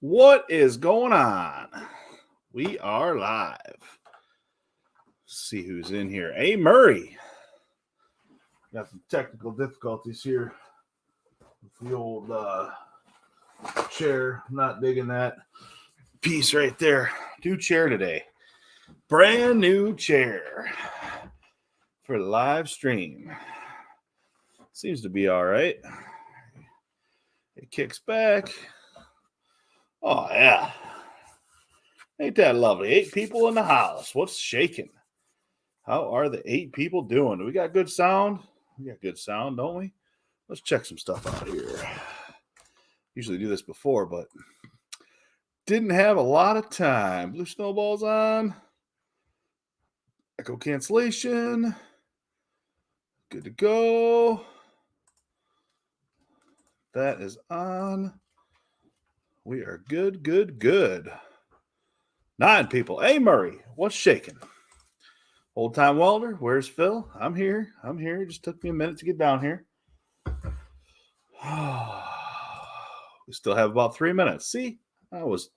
What is going on? We are live. Let's see who's in here. Hey, Murray. Got some technical difficulties here with the old chair. I'm not digging that piece right there. New chair today. Brand new chair for the live stream. Seems to be all right. It kicks back. Oh, yeah. Ain't that lovely? 8 people in the house. What's shaking? How are the 8 people doing? Do we got good sound? We got good sound, don't we? Let's check some stuff out here. Usually do this before, but didn't have a lot of time. Blue snowballs on. Echo cancellation. Good to go. That is on. We are good, good, good. 9 people. Hey, Murray, what's shaking? Old time welder, where's Phil? I'm here. It just took me a minute to get down here. We still have about 3 minutes. See, that was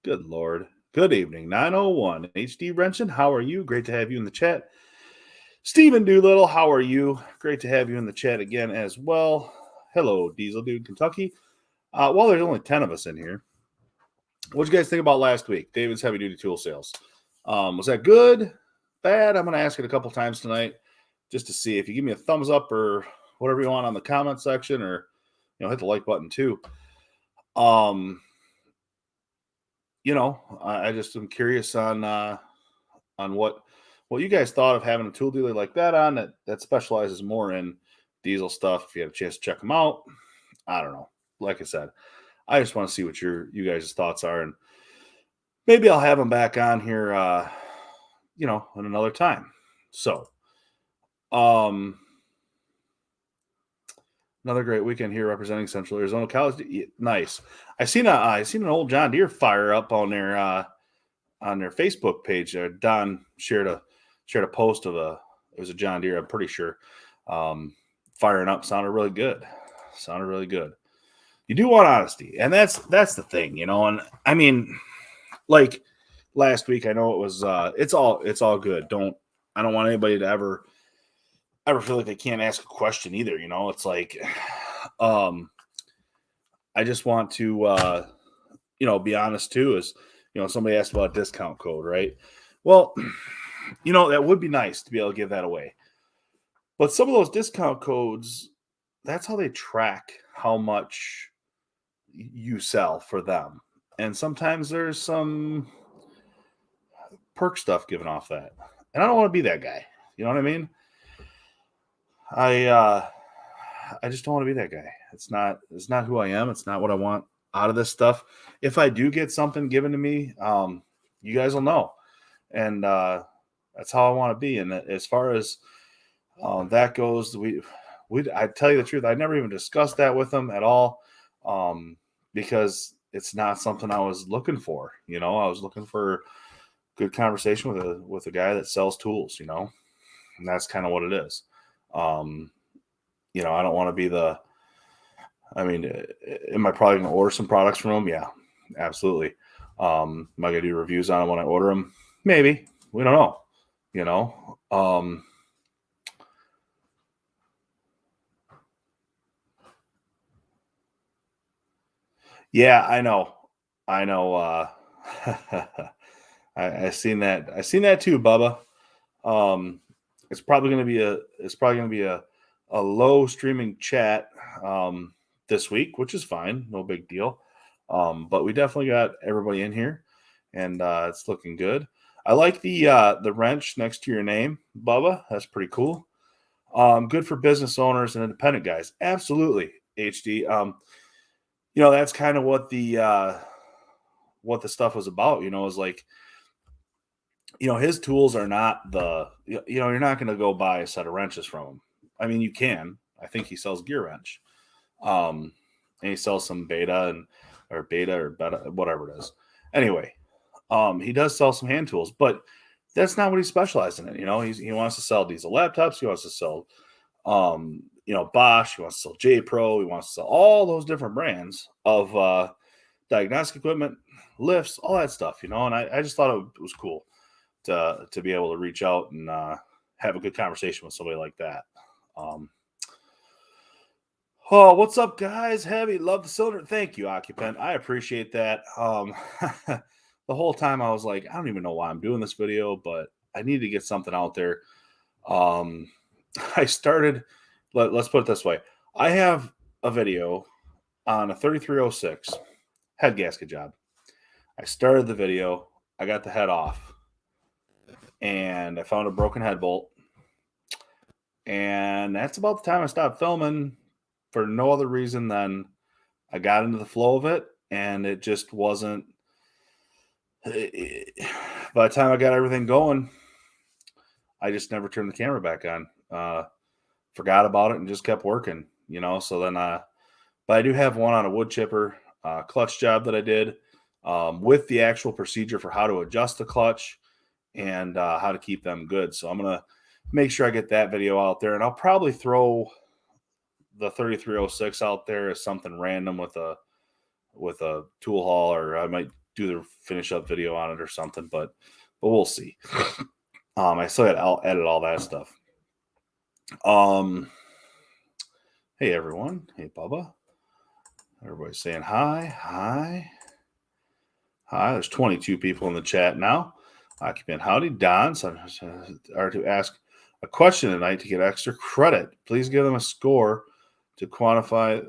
good, Lord. Good evening, 901 HD Wrenching. How are you? Great to have you in the chat. Stephen Doolittle, how are you? Great to have you in the chat again as well. Hello, Diesel Dude, Kentucky. Well, there's only 10 of us in here. What'd you guys think about last week? David's heavy duty tool sales. Was that good? Bad? I'm going to ask it a couple times tonight just to see. If you give me a thumbs up or whatever you want on the comment section, or hit the like button too. I just am curious on what you guys thought of having a tool dealer like that on that specializes more in diesel stuff. If you have a chance to check them out, I don't know. Like I said, I just want to see what you guys' thoughts are, and maybe I'll have them back on here, in another time. So, another great weekend here representing Central Arizona College. Nice. I seen an old John Deere fire up on their Facebook page. Don shared a post of it was a John Deere, I'm pretty sure. Firing up sounded really good. You do want honesty, and that's the thing, and I mean, like last week, I know it was it's all good. I don't want anybody to ever feel like they can't ask a question either. It's like I just want to be honest too. Is somebody asked about a discount code, right? Well, that would be nice to be able to give that away. But some of those discount codes, that's how they track how much you sell for them. And sometimes there's some perk stuff given off that. And I don't want to be that guy. You know what I mean? I just don't want to be that guy. It's not who I am. It's not what I want out of this stuff. If I do get something given to me, you guys will know. And that's how I want to be. And as far as that goes, I tell you the truth, I never even discussed that with them at all, because it's not something I was looking for. I was looking for good conversation with a guy that sells tools, and that's kind of what it is. I don't want to be am I probably going to order some products from them? Yeah, absolutely. Am I going to do reviews on them when I order them? Maybe. We don't know, Yeah, I know. I seen that. I seen that too, Bubba. It's probably going to be a low streaming chat this week, which is fine, no big deal. But we definitely got everybody in here, and it's looking good. I like the wrench next to your name, Bubba. That's pretty cool. Good for business owners and independent guys. Absolutely, HD. That's kind of what the stuff was about. Is like, his tools are not you're not going to go buy a set of wrenches from him. I mean, you can. I think he sells gear wrench, and he sells some beta or beta, whatever it is. Anyway, he does sell some hand tools, but that's not what he's specializing in. He wants to sell diesel laptops. He wants to sell, Bosch. He wants to sell J Pro. He wants to sell all those different brands of diagnostic equipment, lifts, all that stuff, and I just thought it was cool to be able to reach out and have a good conversation with somebody like that. Um, oh, what's up, guys? Heavy, love the cylinder. Thank you, Occupant. I appreciate that. The whole time I was like, I don't even know why I'm doing this video, but I need to get something out there. I started, let's put it this way. I have a video on a 3306 head gasket job. I started the video. I got the head off. And I found a broken head bolt. And that's about the time I stopped filming for no other reason than I got into the flow of it. And it just wasn't. By the time I got everything going, I just never turned the camera back on. Forgot about it and just kept working, So then, but I do have one on a wood chipper clutch job that I did with the actual procedure for how to adjust the clutch and how to keep them good. So I'm going to make sure I get that video out there, and I'll probably throw the 3306 out there as something random with a tool haul, or I might do the finish up video on it or something, but we'll see. I still got to edit all that stuff. Hey everyone. Hey Bubba. Everybody's saying hi. There's 22 people in the chat now. Occupant howdy. Don are to ask a question tonight to get extra credit. Please give them a score to quantify.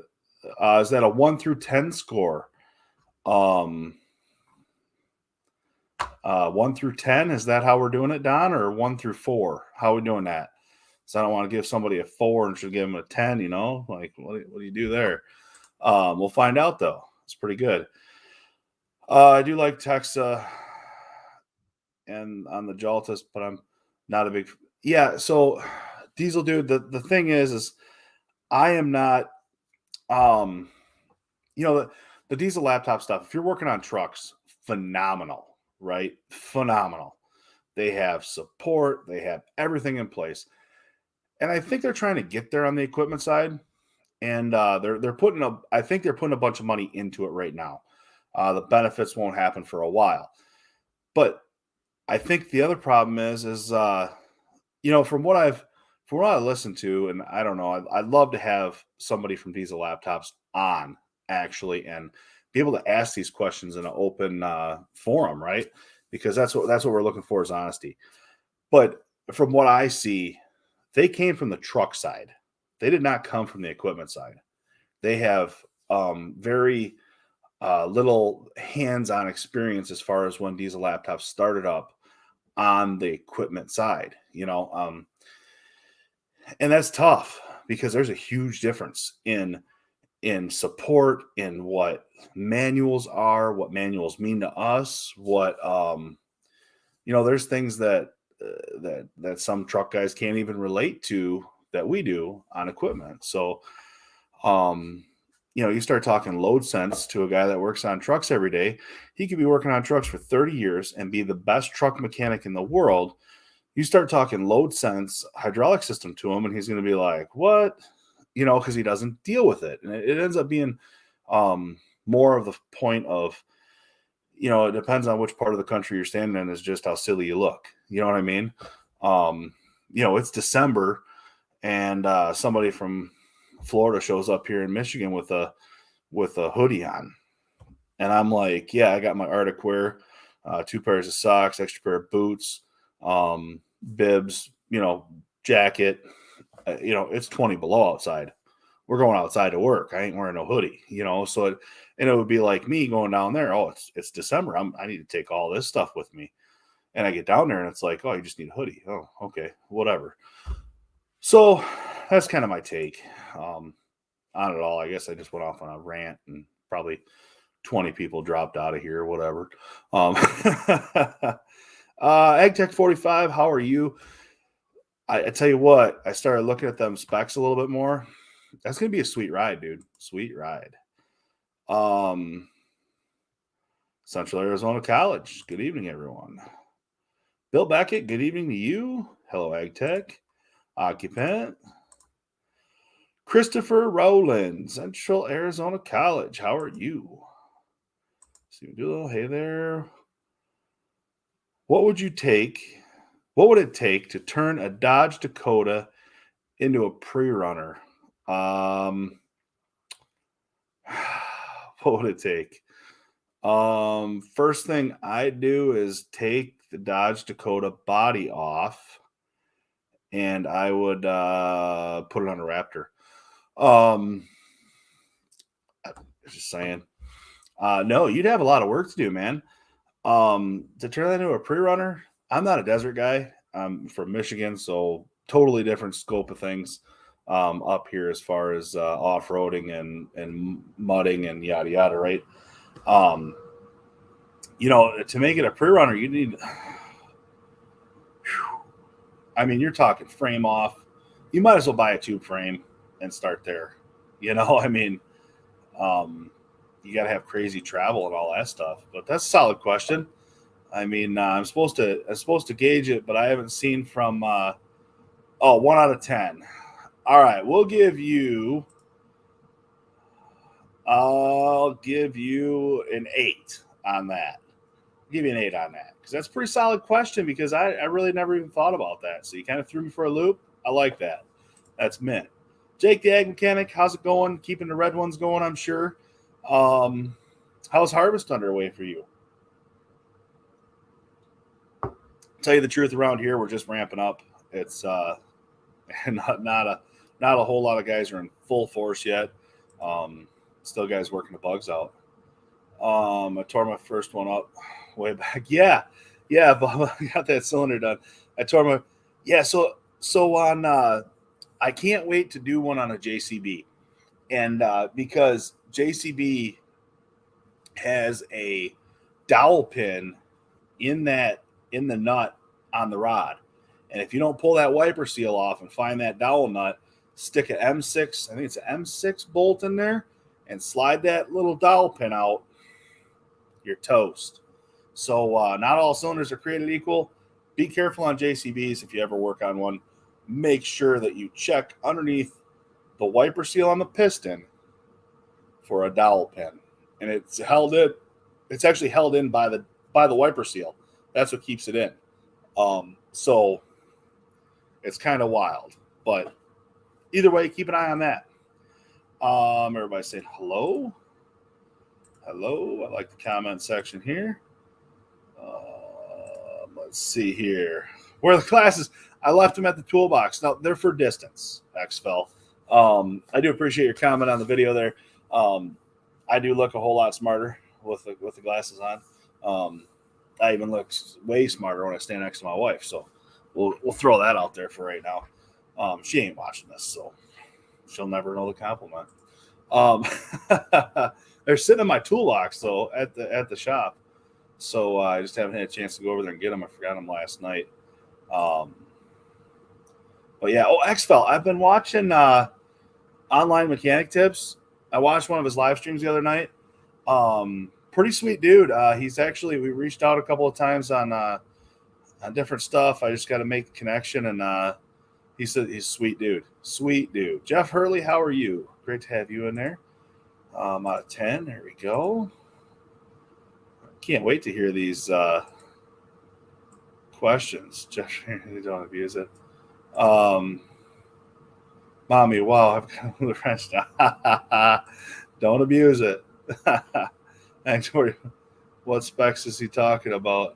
Is that a 1 through 10 score? 1 through 10, is that how we're doing it, Don, or 1 through 4? How are we doing that? So I don't want to give somebody a 4 and should give them a 10, like what do you do there? We'll find out though. It's pretty good. I do like Texa and on the Jaltis, but I'm not a big, so Diesel dude, the thing is I am not, the Diesel laptop stuff, if you're working on trucks, phenomenal, right? Phenomenal. They have support. They have everything in place. And I think they're trying to get there on the equipment side. And they're putting I think they're putting a bunch of money into it right now. The benefits won't happen for a while. But I think the other problem is from what I listened to, and I don't know, I'd love to have somebody from Diesel Laptops on actually and be able to ask these questions in an open forum, right? Because that's what we're looking for is honesty. But from what I see, they came from the truck side. They did not come from the equipment side. They have very little hands-on experience as far as when Diesel Laptops started up on the equipment side, and that's tough because there's a huge difference in support, in what manuals are, what manuals mean to us, what there's things that some truck guys can't even relate to that we do on equipment. So you start talking load sense to a guy that works on trucks every day. He could be working on trucks for 30 years and be the best truck mechanic in the world. You start talking load sense hydraulic system to him, and he's going to be like, what? Because he doesn't deal with it. And it ends up being more of the point of, it depends on which part of the country you're standing in is just how silly you look. You know what I mean? It's December and somebody from Florida shows up here in Michigan with a hoodie on. And I'm like, yeah, I got my Arctic wear, 2 pairs of socks, extra pair of boots, bibs, jacket. It's 20 below outside. We're going outside to work. I ain't wearing no hoodie, so it would be like me going down there. Oh, it's December. I need to take all this stuff with me. And I get down there and it's like, oh, you just need a hoodie. Oh, okay, whatever. So that's kind of my take on it all. I guess I just went off on a rant and probably 20 people dropped out of here or whatever. AgTech 45, how are you? I tell you what, I started looking at them specs a little bit more. That's going to be a sweet ride, dude. Sweet ride. Central Arizona College. Good evening, everyone. Bill Beckett, good evening to you. Hello, AgTech. Occupant. Christopher Rowland, Central Arizona College. How are you? Stephen Doolittle, hey there. What would it take to turn a Dodge Dakota into a pre-runner? Um, what would it take? First thing I'd do is take the Dodge Dakota body off, and I would put it on a Raptor. Um, just saying. No, you'd have a lot of work to do, man. To turn that into a pre-runner, I'm not a desert guy. I'm from Michigan, so totally different scope of things up here as far as off-roading and mudding and yada yada, right? Um, to make it a pre-runner, you need. I mean, you're talking frame off. You might as well buy a tube frame and start there. I mean, um, you got to have crazy travel and all that stuff. But that's a solid question. I mean, I'm supposed to gauge it, but I haven't seen from 1 out of 10. All right, I'll give you an 8 on that. I'll give you an 8 on that because that's a pretty solid question because I really never even thought about that. So you kind of threw me for a loop. I like that. That's mint. Jake the Ag Mechanic, how's it going? Keeping the red ones going, I'm sure. How's harvest underway for you? Tell you the truth, around here we're just ramping up. It's not a whole lot of guys are in full force yet. Still guys working the bugs out. I tore my first one up way back. Yeah, Bob, I got that cylinder done. I tore my so on I can't wait to do one on a JCB. And because JCB has a dowel pin in the nut on the rod. And if you don't pull that wiper seal off and find that dowel nut, stick an M6, I think it's an M6 bolt in there, and slide that little dowel pin out, you're toast. So not all cylinders are created equal. Be careful on JCBs if you ever work on one. Make sure that you check underneath the wiper seal on the piston for a dowel pin. And it's actually held in by the wiper seal. That's what keeps it in. So it's kind of wild, but either way, keep an eye on that. Everybody saying hello. Hello. I like the comment section here. Let's see here. Where are the glasses? I left them at the toolbox. Now they're for distance, XFL. I do appreciate your comment on the video there. I do look a whole lot smarter with the glasses on. I even look way smarter when I stand next to my wife. So we'll throw that out there for right now. She ain't watching this, so she'll never know the compliment. They're sitting in my toolbox though at the shop, so I just haven't had a chance to go over there and get them. I forgot them last night. But yeah, XFL. I've been watching Online Mechanic Tips. I watched one of his live streams the other night. Pretty sweet dude. We reached out a couple of times on different stuff. I just got to make the connection, and he said he's a sweet dude. Sweet dude. Jeff Hurley, how are you? Great to have you in there. Out of 10. There we go. Can't wait to hear these questions. Jeff, you don't abuse it. Mommy, wow, I've got the rest. Don't abuse it. Thanks for what specs is he talking about?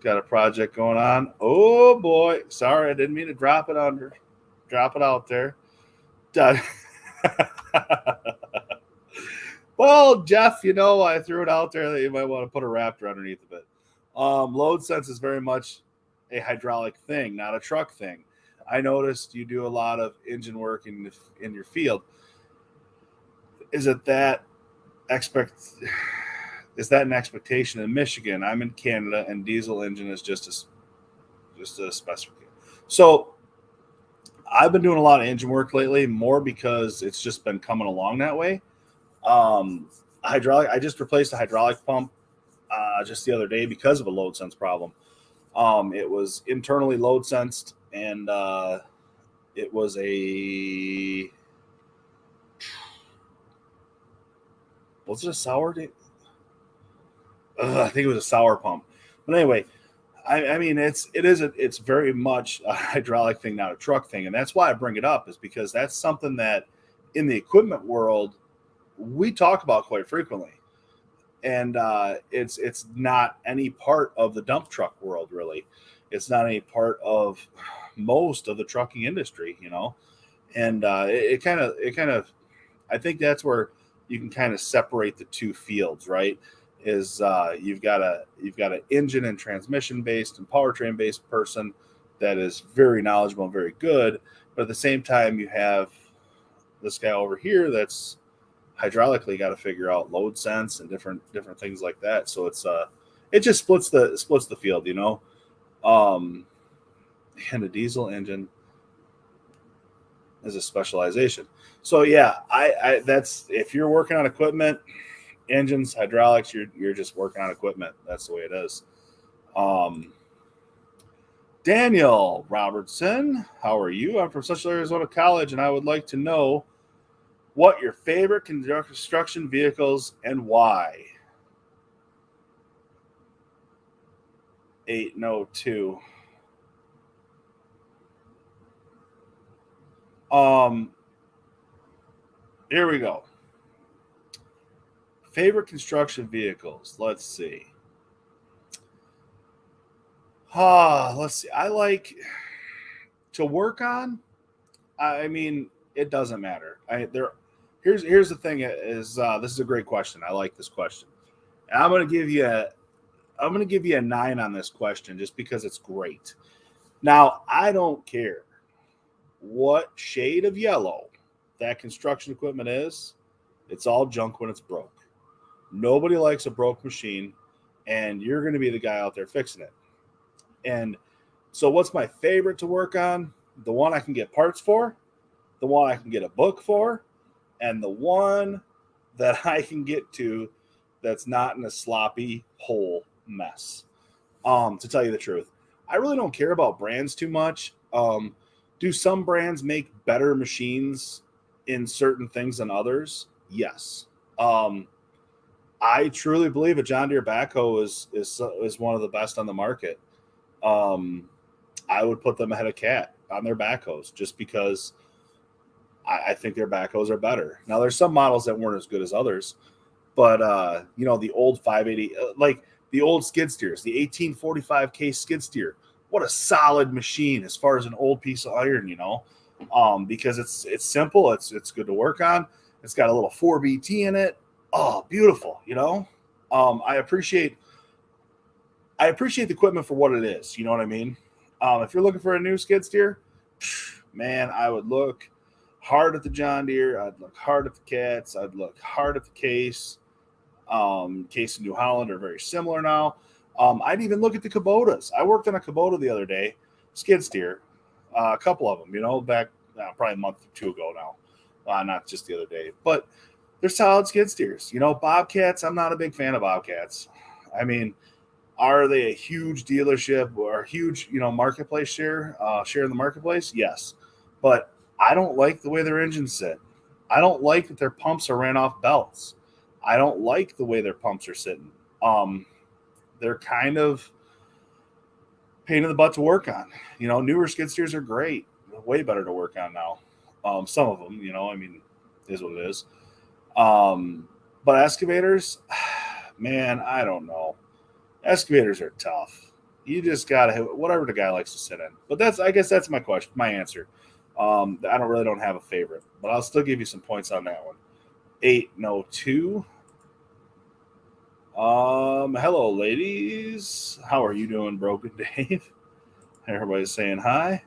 Got a project going on. Oh boy. Sorry, I didn't mean to drop it out there. Well, Jeff, I threw it out there that you might want to put a Raptor underneath of it. Load sense is very much a hydraulic thing, not a truck thing. I noticed you do a lot of engine work in your field. Is that an expectation in Michigan? I'm in Canada, and diesel engine is just a specification. So I've been doing a lot of engine work lately, more because it's just been coming along that way. Hydraulic. I just replaced a hydraulic pump just the other day because of a load sense problem. It was internally load sensed, and it was a sour? I think it was a sour pump. But anyway, I mean, it's very much a hydraulic thing, not a truck thing, and that's why I bring it up is because that's something that in the equipment world we talk about quite frequently, and it's not any part of the dump truck world really. It's not any part of most of the trucking industry, and it kind of I think that's where you can kind of separate the two fields, right? Is you've got an engine and transmission based and powertrain based person that is very knowledgeable and very good, but at the same time you have this guy over here that's hydraulically got to figure out load sense and different things like that. So it just splits the field, Um, and a diesel engine is a specialization. So yeah, I that's if you're working on equipment, engines, hydraulics, you're just working on equipment. That's the way it is. Um, Daniel Robertson, how are you? I'm from Central Arizona College, and I would like to know what your favorite construction vehicles and why. 802. Um, Here we go. Favorite construction vehicles. Let's see. Let's see. I like to work on. I mean, it doesn't matter. Here's the thing is this is a great question. I like this question. And I'm gonna give you a 9 on this question just because it's great. Now, I don't care what shade of yellow that construction equipment is. It's all junk when it's broke. Nobody likes a broke machine, and you're going to be the guy out there fixing it. And so, what's my favorite to work on? The one I can get parts for, the one I can get a book for, and the one that I can get to that's not in a sloppy whole mess. To tell you the truth, I really don't care about brands too much. Do some brands make better machines in certain things than others? Yes. Um, I truly believe a John Deere backhoe is one of the best on the market. Um, I would put them ahead of Cat on their backhoes just because I think their backhoes are better. Now, there's some models that weren't as good as others, but the old 580, like the old skid steers, the 1845K skid steer, what a solid machine as far as an old piece of iron, because it's simple, it's good to work on. It's got a little 4BT in it. Oh, beautiful, I appreciate the equipment for what it is. You know what I mean? If you're looking for a new skid steer, man, I would look hard at the John Deere. I'd look hard at the Cats. I'd look hard at the Case. Case and New Holland are very similar now. I'd even look at the Kubotas. I worked on a Kubota the other day, skid steer, a couple of them, back probably a month or two ago now. Not just the other day, but they're solid skid steers. Bobcats, I'm not a big fan of Bobcats. I mean, are they a huge dealership or a huge, marketplace share in the marketplace? Yes. But I don't like the way their engines sit. I don't like that their pumps are ran off belts. I don't like the way their pumps are sitting. They're kind of pain in the butt to work on. Newer skid steers are great. They're way better to work on now. Some of them, I mean, is what it is. But excavators, man, I don't know. Excavators are tough. You just gotta have whatever the guy likes to sit in. But I guess that's my question, my answer. I don't have a favorite, but I'll still give you some points on that one. 802. Hello, ladies. How are you doing, Broken Dave? Everybody's saying hi.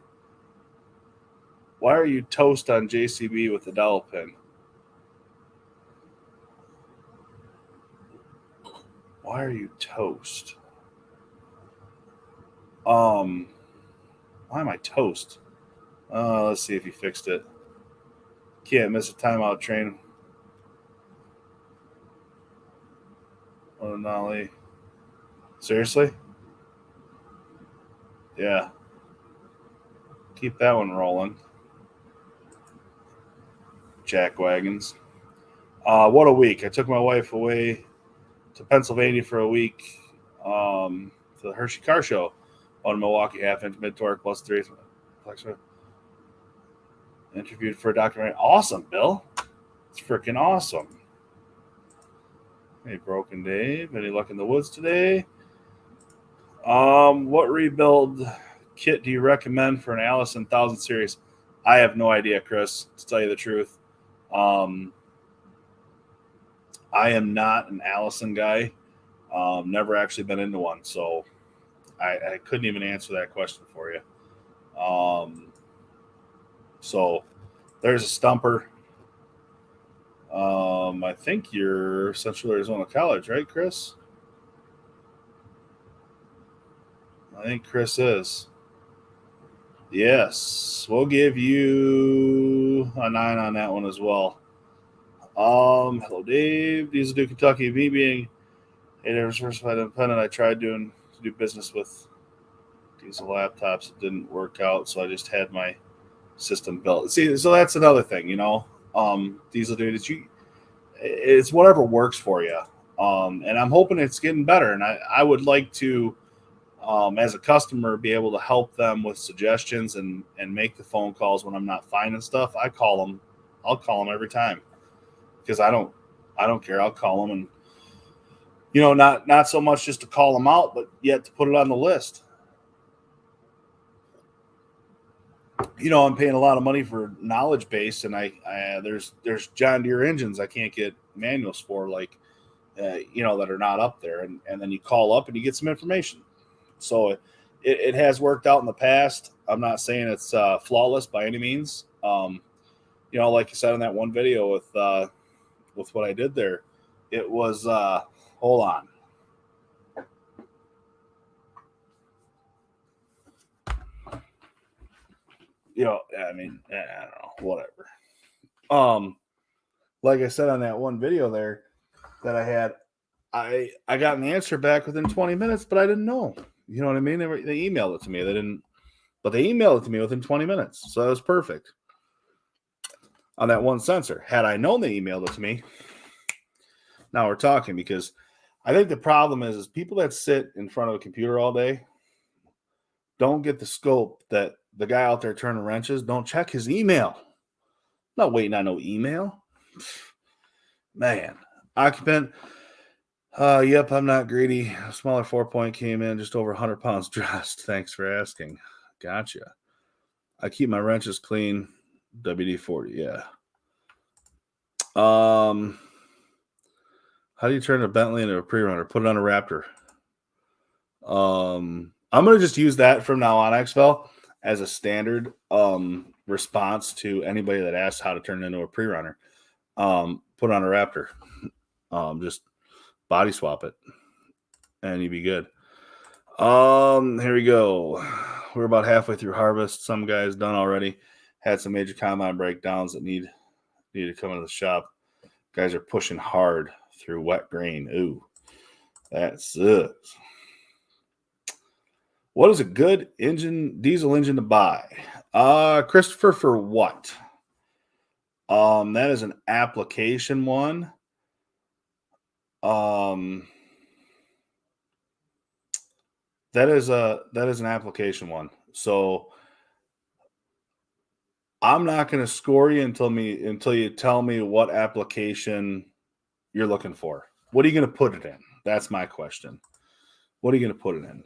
Why are you toast on JCB with the dowel pin? Why are you toast? Why am I toast? Let's see if he fixed it. Can't miss a timeout train. Oh, Nolly. Seriously? Yeah. Keep that one rolling. Jack wagons. What a week. I took my wife away to Pennsylvania for a week to the Hershey Car Show on Milwaukee half-inch mid-torque plus 3 interviewed for a documentary. Awesome, Bill. It's freaking awesome. Hey, Broken Dave. Any luck in the woods today? What rebuild kit do you recommend for an Allison 1000 series? I have no idea, Chris, to tell you the truth. I am not an Allison guy. Never actually been into one, so I couldn't even answer that question for you. So there's a stumper. I think you're Central Arizona College, right, Chris? I think Chris is. Yes, we'll give you a 9 on that one as well. Hello, Dave. Diesel Duke, Kentucky. Me being a diversified independent, I tried to do business with diesel laptops. It didn't work out, so I just had my system built. See, so that's another thing, Diesel Dude, it's whatever works for you. And I'm hoping it's getting better. And I would like to, as a customer, be able to help them with suggestions and make the phone calls when I'm not finding stuff. I'll call them every time because I don't care. I'll call them and, not so much just to call them out, but yet to put it on the list. I'm paying a lot of money for knowledge base, and there's John Deere engines I can't get manuals for, like, that are not up there. And then you call up and you get some information. So it has worked out in the past. I'm not saying it's flawless by any means. Like you said in that one video with what I did there, it was, hold on. I don't know, whatever. Like I said on that one video there that I had, I got an answer back within 20 minutes, but I didn't know. You know what I mean? They emailed it to me. They emailed it to me within 20 minutes. So that was perfect. On that one sensor. Had I known they emailed it to me, now we're talking, because I think the problem is people that sit in front of a computer all day don't get the scope that the guy out there turning wrenches don't check his email. Not waiting on no email. Man. Occupant. Yep, I'm not greedy. A smaller 4-point came in, just over 100 pounds dressed. Thanks for asking. Gotcha. I keep my wrenches clean. WD-40, yeah. How do you turn a Bentley into a pre-runner? Put it on a Raptor. I'm going to just use that from now on, XFL, as a standard response to anybody that asks how to turn it into a pre-runner. Put on a Raptor. Just body swap it, and you'd be good. Here we go. We're about halfway through harvest. Some guys done already. Had some major combine breakdowns that need to come into the shop. Guys are pushing hard through wet grain. Ooh, that sucks. What is a good diesel engine to buy? Christopher, for what? That is an application one. That is an application one. So I'm not going to score you until you tell me what application you're looking for. What are you going to put it in? That's my question. What are you going to put it in?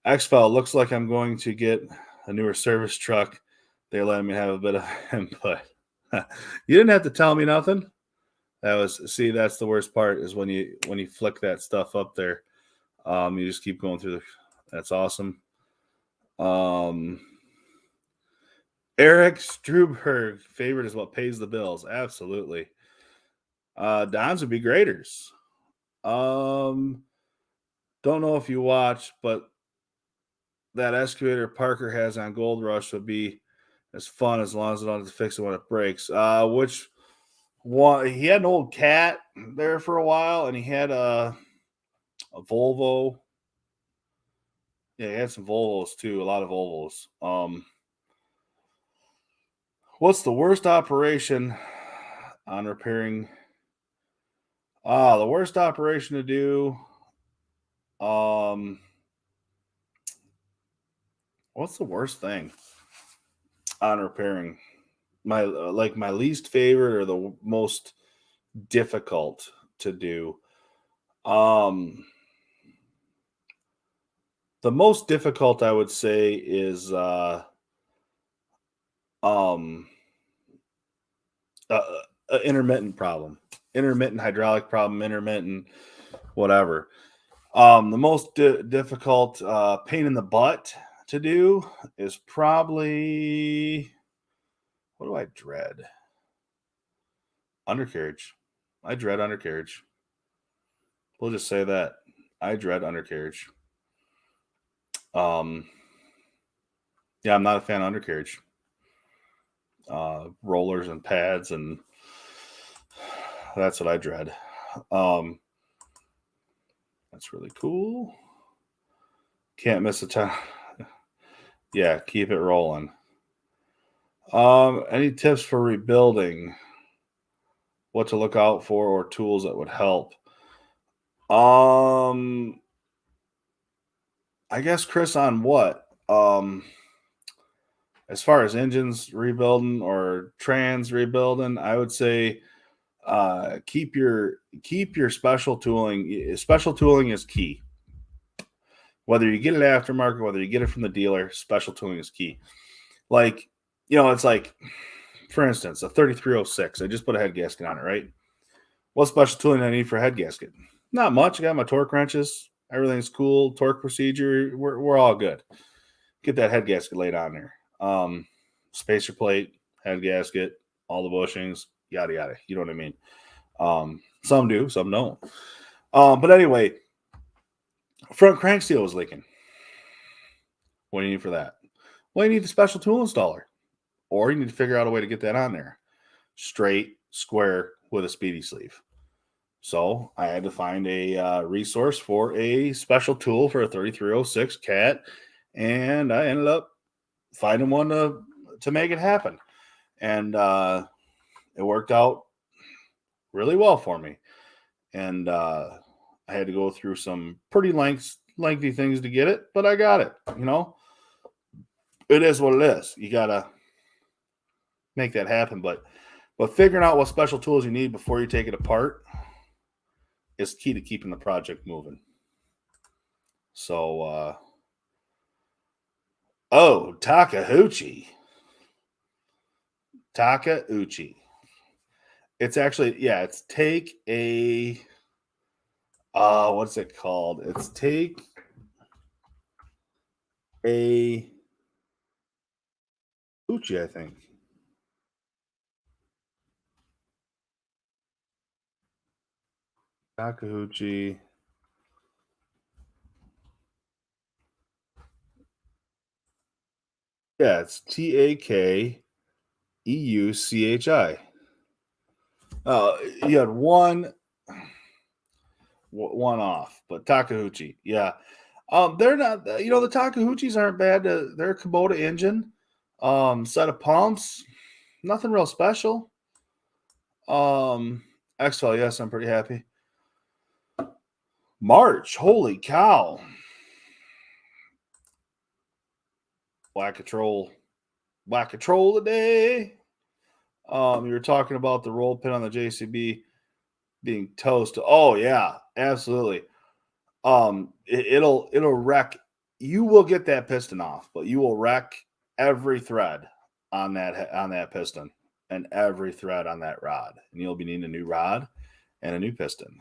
XFL, looks like I'm going to get a newer service truck. They're letting me have a bit of input. You didn't have to tell me nothing. That's the worst part, is when you flick that stuff up there. You just keep going through that's awesome. Eric Struberg, favorite is what pays the bills. Absolutely. Don's would be graders. Don't know if you watch, but that excavator Parker has on Gold Rush would be as fun as long as I don't have to fix it when it breaks. Which one? He had an old Cat there for a while, and he had a Volvo. Yeah, he had some Volvos too, a lot of Volvos. What's the worst operation on repairing The worst operation to do. Um, what's the worst thing on repairing? My like my least favorite or the most difficult to do. Um, the most difficult I would say is um a, intermittent problem, intermittent hydraulic problem, intermittent whatever. The most difficult pain in the butt to do is probably, what do I dread? Undercarriage. I dread undercarriage. We'll just say that I dread undercarriage. Um, yeah, I'm not a fan of undercarriage. Rollers and pads, and that's what I dread. Um, that's really cool. Can't miss a time. Yeah, keep it rolling. Any tips for rebuilding? What to look out for or tools that would help? Um, I guess Chris on what? As far as engines rebuilding or trans rebuilding, I would say keep your special tooling. Special tooling is key. Whether you get it aftermarket, whether you get it from the dealer, special tooling is key. Like, it's like, for instance, a 3306. I just put a head gasket on it, right? What special tooling do I need for a head gasket? Not much. I got my torque wrenches. Everything's cool. Torque procedure. We're all good. Get that head gasket laid on there. Spacer plate, head gasket, all the bushings, yada yada. You know what I mean? Some do, some don't. But anyway, front crank seal was leaking. What do you need for that? Well, you need a special tool installer, or you need to figure out a way to get that on there, straight, square, with a speedy sleeve. So I had to find a resource for a special tool for a 3306 cat, and I ended up finding one to make it happen, and it worked out really well for me. And I had to go through some pretty lengthy things to get it, but I got it. It is what it is. You gotta make that happen, but figuring out what special tools you need before you take it apart is key to keeping the project moving. So, Takeuchi. It's actually, yeah, it's take a, what's it called? It's take a Uchi, I think. Takeuchi. Yeah, it's Takeuchi. You had one off, but Takeuchi, yeah. They're not. The Takeuchis aren't bad. They're a Kubota engine, set of pumps, nothing real special. XFL, yes, I'm pretty happy. March, holy cow! Whack-a-troll today. You were talking about the roll pin on the JCB being toast. Oh yeah, absolutely. It'll wreck. You will get that piston off, but you will wreck every thread on that piston and every thread on that rod, and you'll be needing a new rod and a new piston.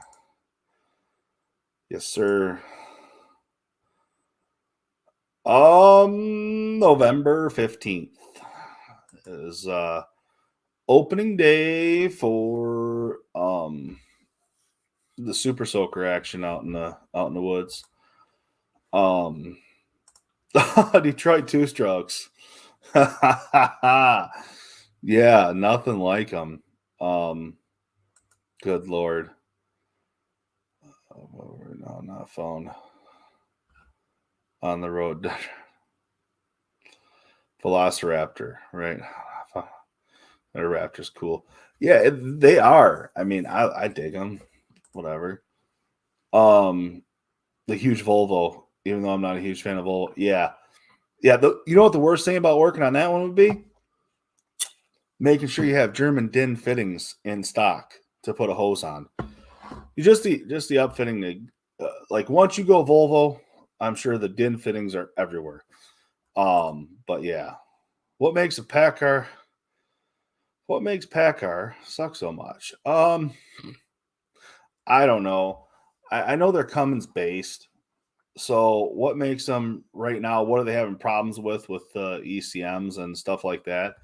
Yes, sir. November 15th is opening day for the Super Soaker action out in the woods. Detroit two strokes. Yeah, nothing like them. Good Lord. No, not phone. On the road. Velociraptor, right? That Raptor's cool. Yeah, they are. I mean, I dig them. whatever. The huge Volvo, even though I'm not a huge fan of Volvo. Yeah. Yeah. You know what the worst thing about working on that one would be? Making sure you have German DIN fittings in stock to put a hose on. You just the upfitting. Like once you go Volvo, I'm sure the DIN fittings are everywhere. But yeah, what makes PACCAR suck so much? I don't know. I know they're Cummins based. So what makes them right now? What are they having problems with the ECMs and stuff like that?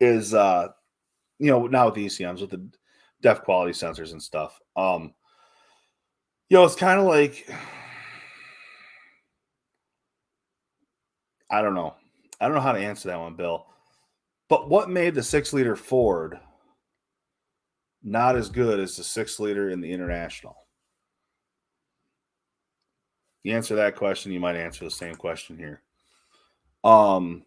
Is now with the ECMs with the depth quality sensors and stuff. It's kind of like I don't know. I don't know how to answer that one, Bill. But what made the 6-liter Ford not as good as the 6-liter in the International? You answer that question, you might answer the same question here. Oh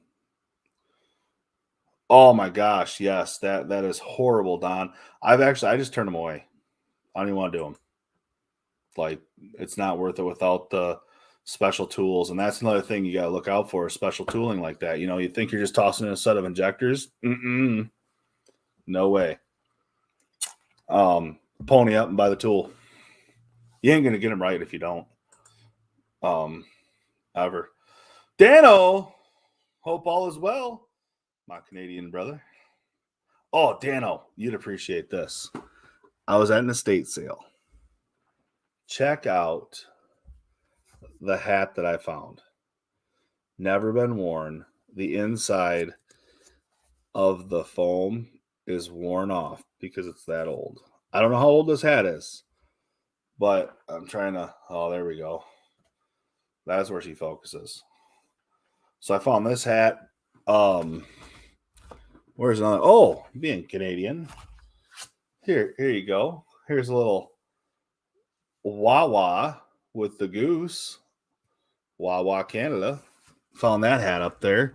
my gosh, yes, that is horrible, Don. I just turned them away. I don't even want to do them. Like, it's not worth it without the special tools. And that's another thing you got to look out for, special tooling like that. You think you're just tossing in a set of injectors. No way. Pony up and buy the tool. You ain't going to get them right if you don't. Ever. Dano, hope all is well, my Canadian brother. Oh, Dano, you'd appreciate this. I was at an estate sale. Check out the hat that I found. Never been worn. The inside of the foam is worn off because it's that old. I don't know how old this hat is, but I'm trying to. Oh, there we go. That's where she focuses. So I found this hat. Where's another? Oh, being Canadian. Here you go. Here's a little Wawa with the goose. Wawa, Canada. Found that hat up there.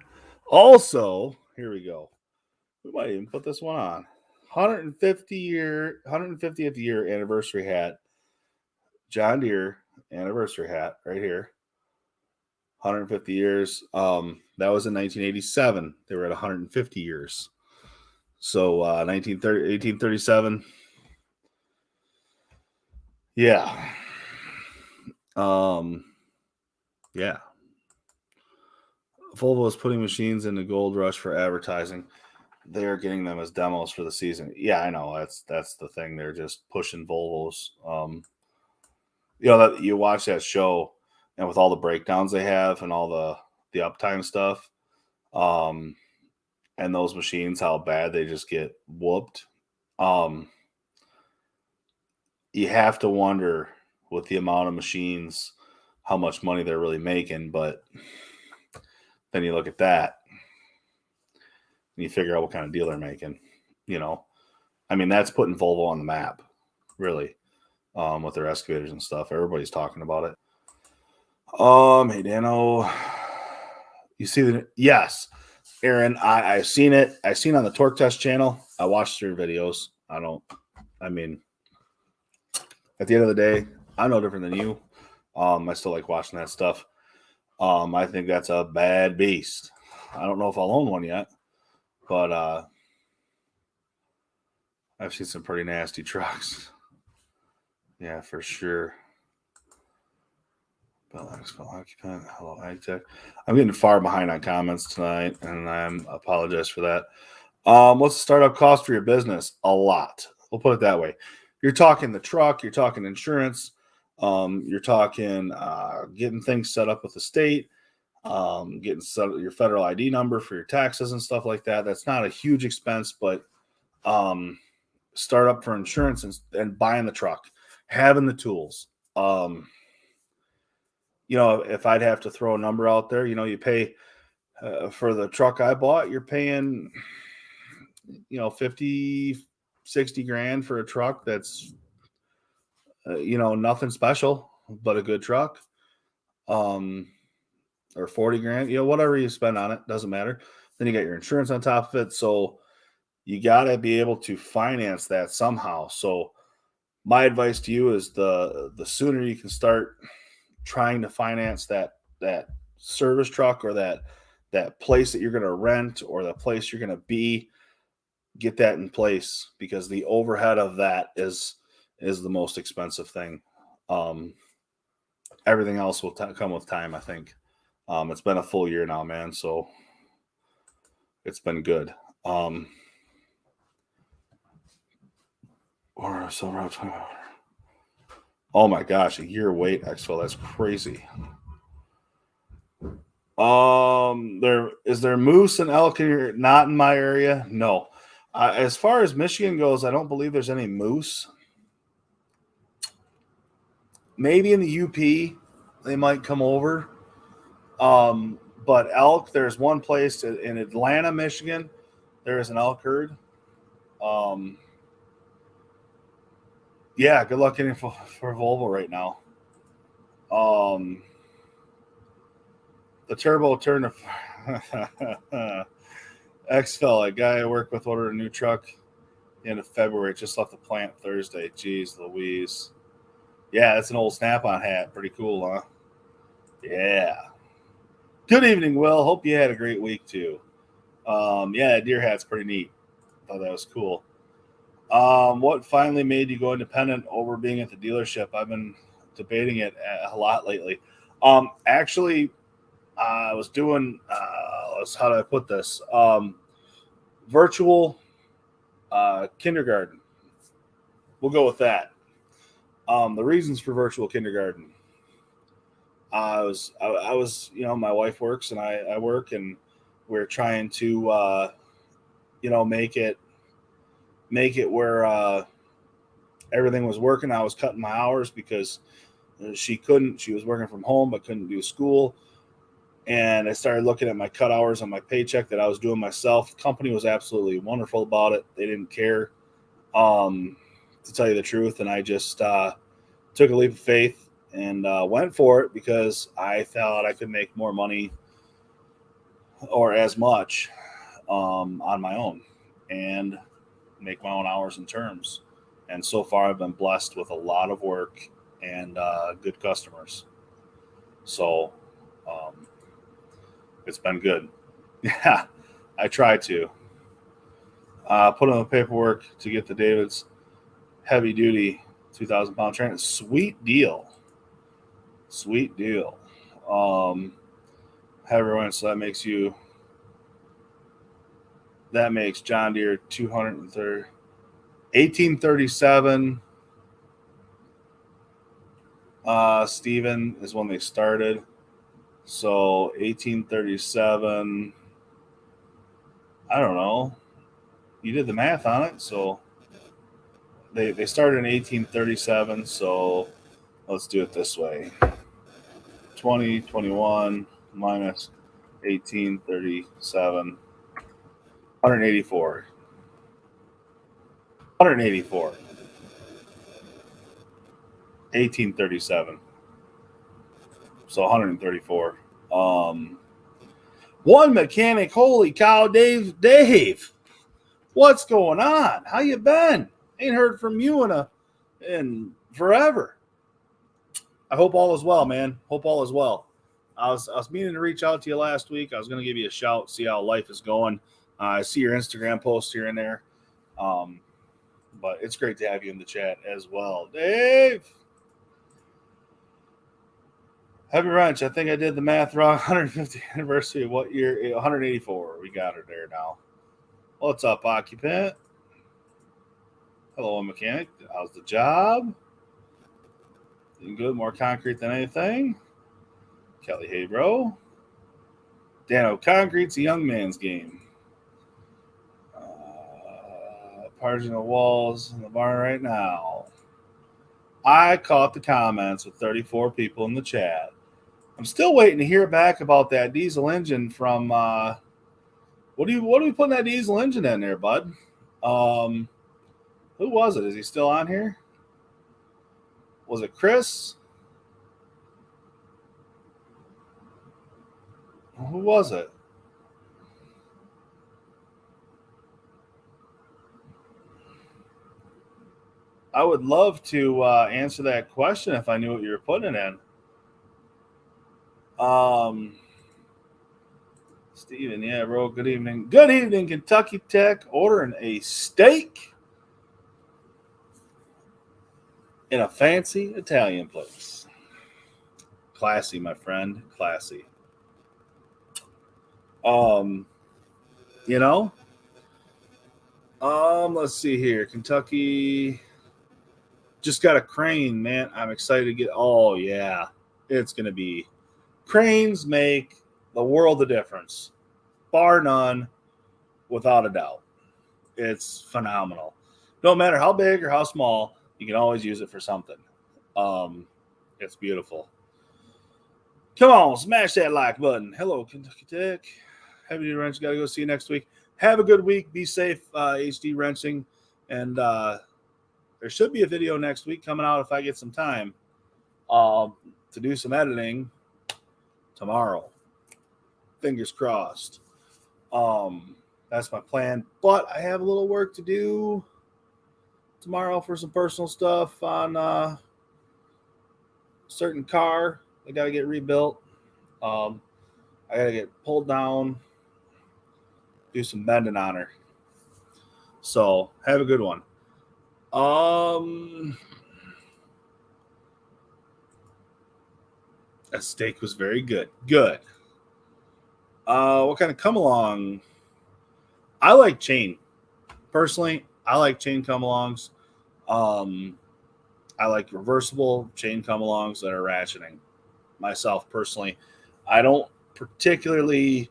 Also, here we go. We might even put this one on. 150th year anniversary hat. John Deere anniversary hat right here. 150 years. That was in 1987. They were at 150 years. So 1837. Yeah. Yeah. Volvo is putting machines in the gold rush for advertising. They're getting them as demos for the season. Yeah, I know. That's the thing. They're just pushing Volvos. That you watch that show, and with all the breakdowns they have and all the uptime stuff, and those machines, how bad they just get whooped. You have to wonder with the amount of machines how much money they're really making, but then you look at that and you figure out what kind of deal they're making. That's putting Volvo on the map, really, with their excavators and stuff. Everybody's talking about it. Hey, Dano, you see that? Yes, Aaron, I've seen it. I've seen it on the Torque Test channel. I watched their videos. At the end of the day, I'm no different than you. I still like watching that stuff. I think that's a bad beast. I don't know if I'll own one yet, but I've seen some pretty nasty trucks. Yeah, for sure. Occupant. Hello, AgTech. I'm getting far behind on comments tonight, and I apologize for that. What's the startup cost for your business? A lot. We'll put it that way. You're talking the truck. You're talking insurance. You're talking getting things set up with the state, getting your federal ID number for your taxes and stuff like that. That's not a huge expense, but start up for insurance and buying the truck, having the tools. If I'd have to throw a number out there, you pay for the truck I bought, you're paying, 50, 60 grand for a truck that's, nothing special, but a good truck. Or 40 grand, whatever you spend on it, doesn't matter. Then you got your insurance on top of it. So you got to be able to finance that somehow. So my advice to you is the sooner you can start trying to finance that service truck or that place that you're going to rent or the place you're going to be, get that in place because the overhead of that is the most expensive thing. Um, Everything else will come with time, I think. It's been a full year now, man, so it's been good. Or so oh my gosh, a year wait, Expo, that's crazy. There moose and elk here, not in my area. No. As far as Michigan goes, I don't believe there's any moose. Maybe in the UP, they might come over. But elk, there's one place in Atlanta, Michigan. There is an elk herd. Um, yeah, good luck getting for Volvo right now. The turbo turned to X fella, guy I work with ordered a new truck the end of February. Just left the plant Thursday. Jeez Louise. Yeah, that's an old Snap-on hat. Pretty cool, huh? Yeah. Good evening, Will. Hope you had a great week too. Yeah, that deer hat's pretty neat. Thought that was cool. What finally made you go independent over being at the dealership? I've been debating it a lot lately. Actually, I was doing. How do I put this? Virtual kindergarten. We'll go with that. The reasons for virtual kindergarten. I was, my wife works and I work, and we're trying to, make it where everything was working. I was cutting my hours because she was working from home but couldn't do school. And I started looking at my cut hours on my paycheck that I was doing myself. The company was absolutely wonderful about it. They didn't care, to tell you the truth. And I just took a leap of faith and went for it because I thought I could make more money or as much on my own and make my own hours and terms. And so far, I've been blessed with a lot of work and good customers. So it's been good. Yeah, I try to put on the paperwork to get the David's heavy duty 2,000-pound train. Sweet deal. Sweet deal. Everyone, so that makes John Deere 230, 1837. Stephen is when they started. So 1837. I don't know. You did the math on it. So they started in 1837. So let's do it this way. 2021 minus 1837. 184. 184. 1837. So 134. One mechanic. Holy cow, Dave. What's going on? How you been? Ain't heard from you in forever. I hope all is well, man. Hope all is well. I was meaning to reach out to you last week. I was going to give you a shout, see how life is going. I see your Instagram posts here and there. But it's great to have you in the chat as well. Dave! Heavy Wrench, I think I did the math wrong. 150th anniversary of what year? 184. We got her there now. What's up, occupant? Hello, mechanic. How's the job? Doing good. More concrete than anything. Kelly, hey, bro. Dano, concrete's a young man's game. Parging the walls in the barn right now. I caught the comments with 34 people in the chat. I'm still waiting to hear back about that diesel engine from what are we putting that diesel engine in there, bud? Who was it? Is he still on here? Was it Chris? Who was it? I would love to answer that question if I knew what you were putting it in. Steven, yeah, bro. Good evening. Good evening, Kentucky Tech. Ordering a steak in a fancy Italian place. Classy, my friend. Classy. Um, you know, let's see here. Kentucky just got a crane, man. I'm excited to get. Oh yeah, it's gonna be. Cranes make the world of difference, bar none, without a doubt. It's phenomenal. No matter how big or how small, you can always use it for something. Um, it's beautiful. Come on, smash that like button. Hello, Kentucky Tech. Happy New Wrench. Got to go see you next week. Have a good week. Be safe, HD Wrenching. And there should be a video next week coming out if I get some time to do some editing tomorrow. Fingers crossed. That's my plan. But I have a little work to do tomorrow for some personal stuff on a certain car. I got to get rebuilt. I got to get pulled down, do some bending on her. So have a good one. That steak was very good. Good. What kind of come along? I like chain. Personally, I like chain come alongs. I like reversible chain come alongs that are ratcheting. Myself personally, I don't particularly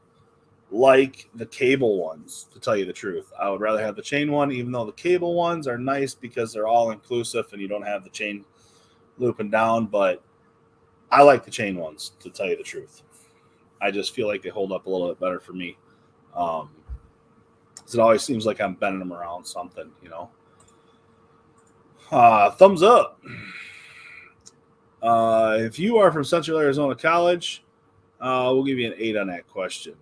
like the cable ones, to tell you the truth. I would rather have the chain one, even though the cable ones are nice because they're all inclusive and you don't have the chain looping down. But I like the chain ones, to tell you the truth. I just feel like they hold up a little bit better for me. It always seems like I'm bending them around something, you know. Thumbs up. If you are from Central Arizona College, we'll give you an 8 on that question.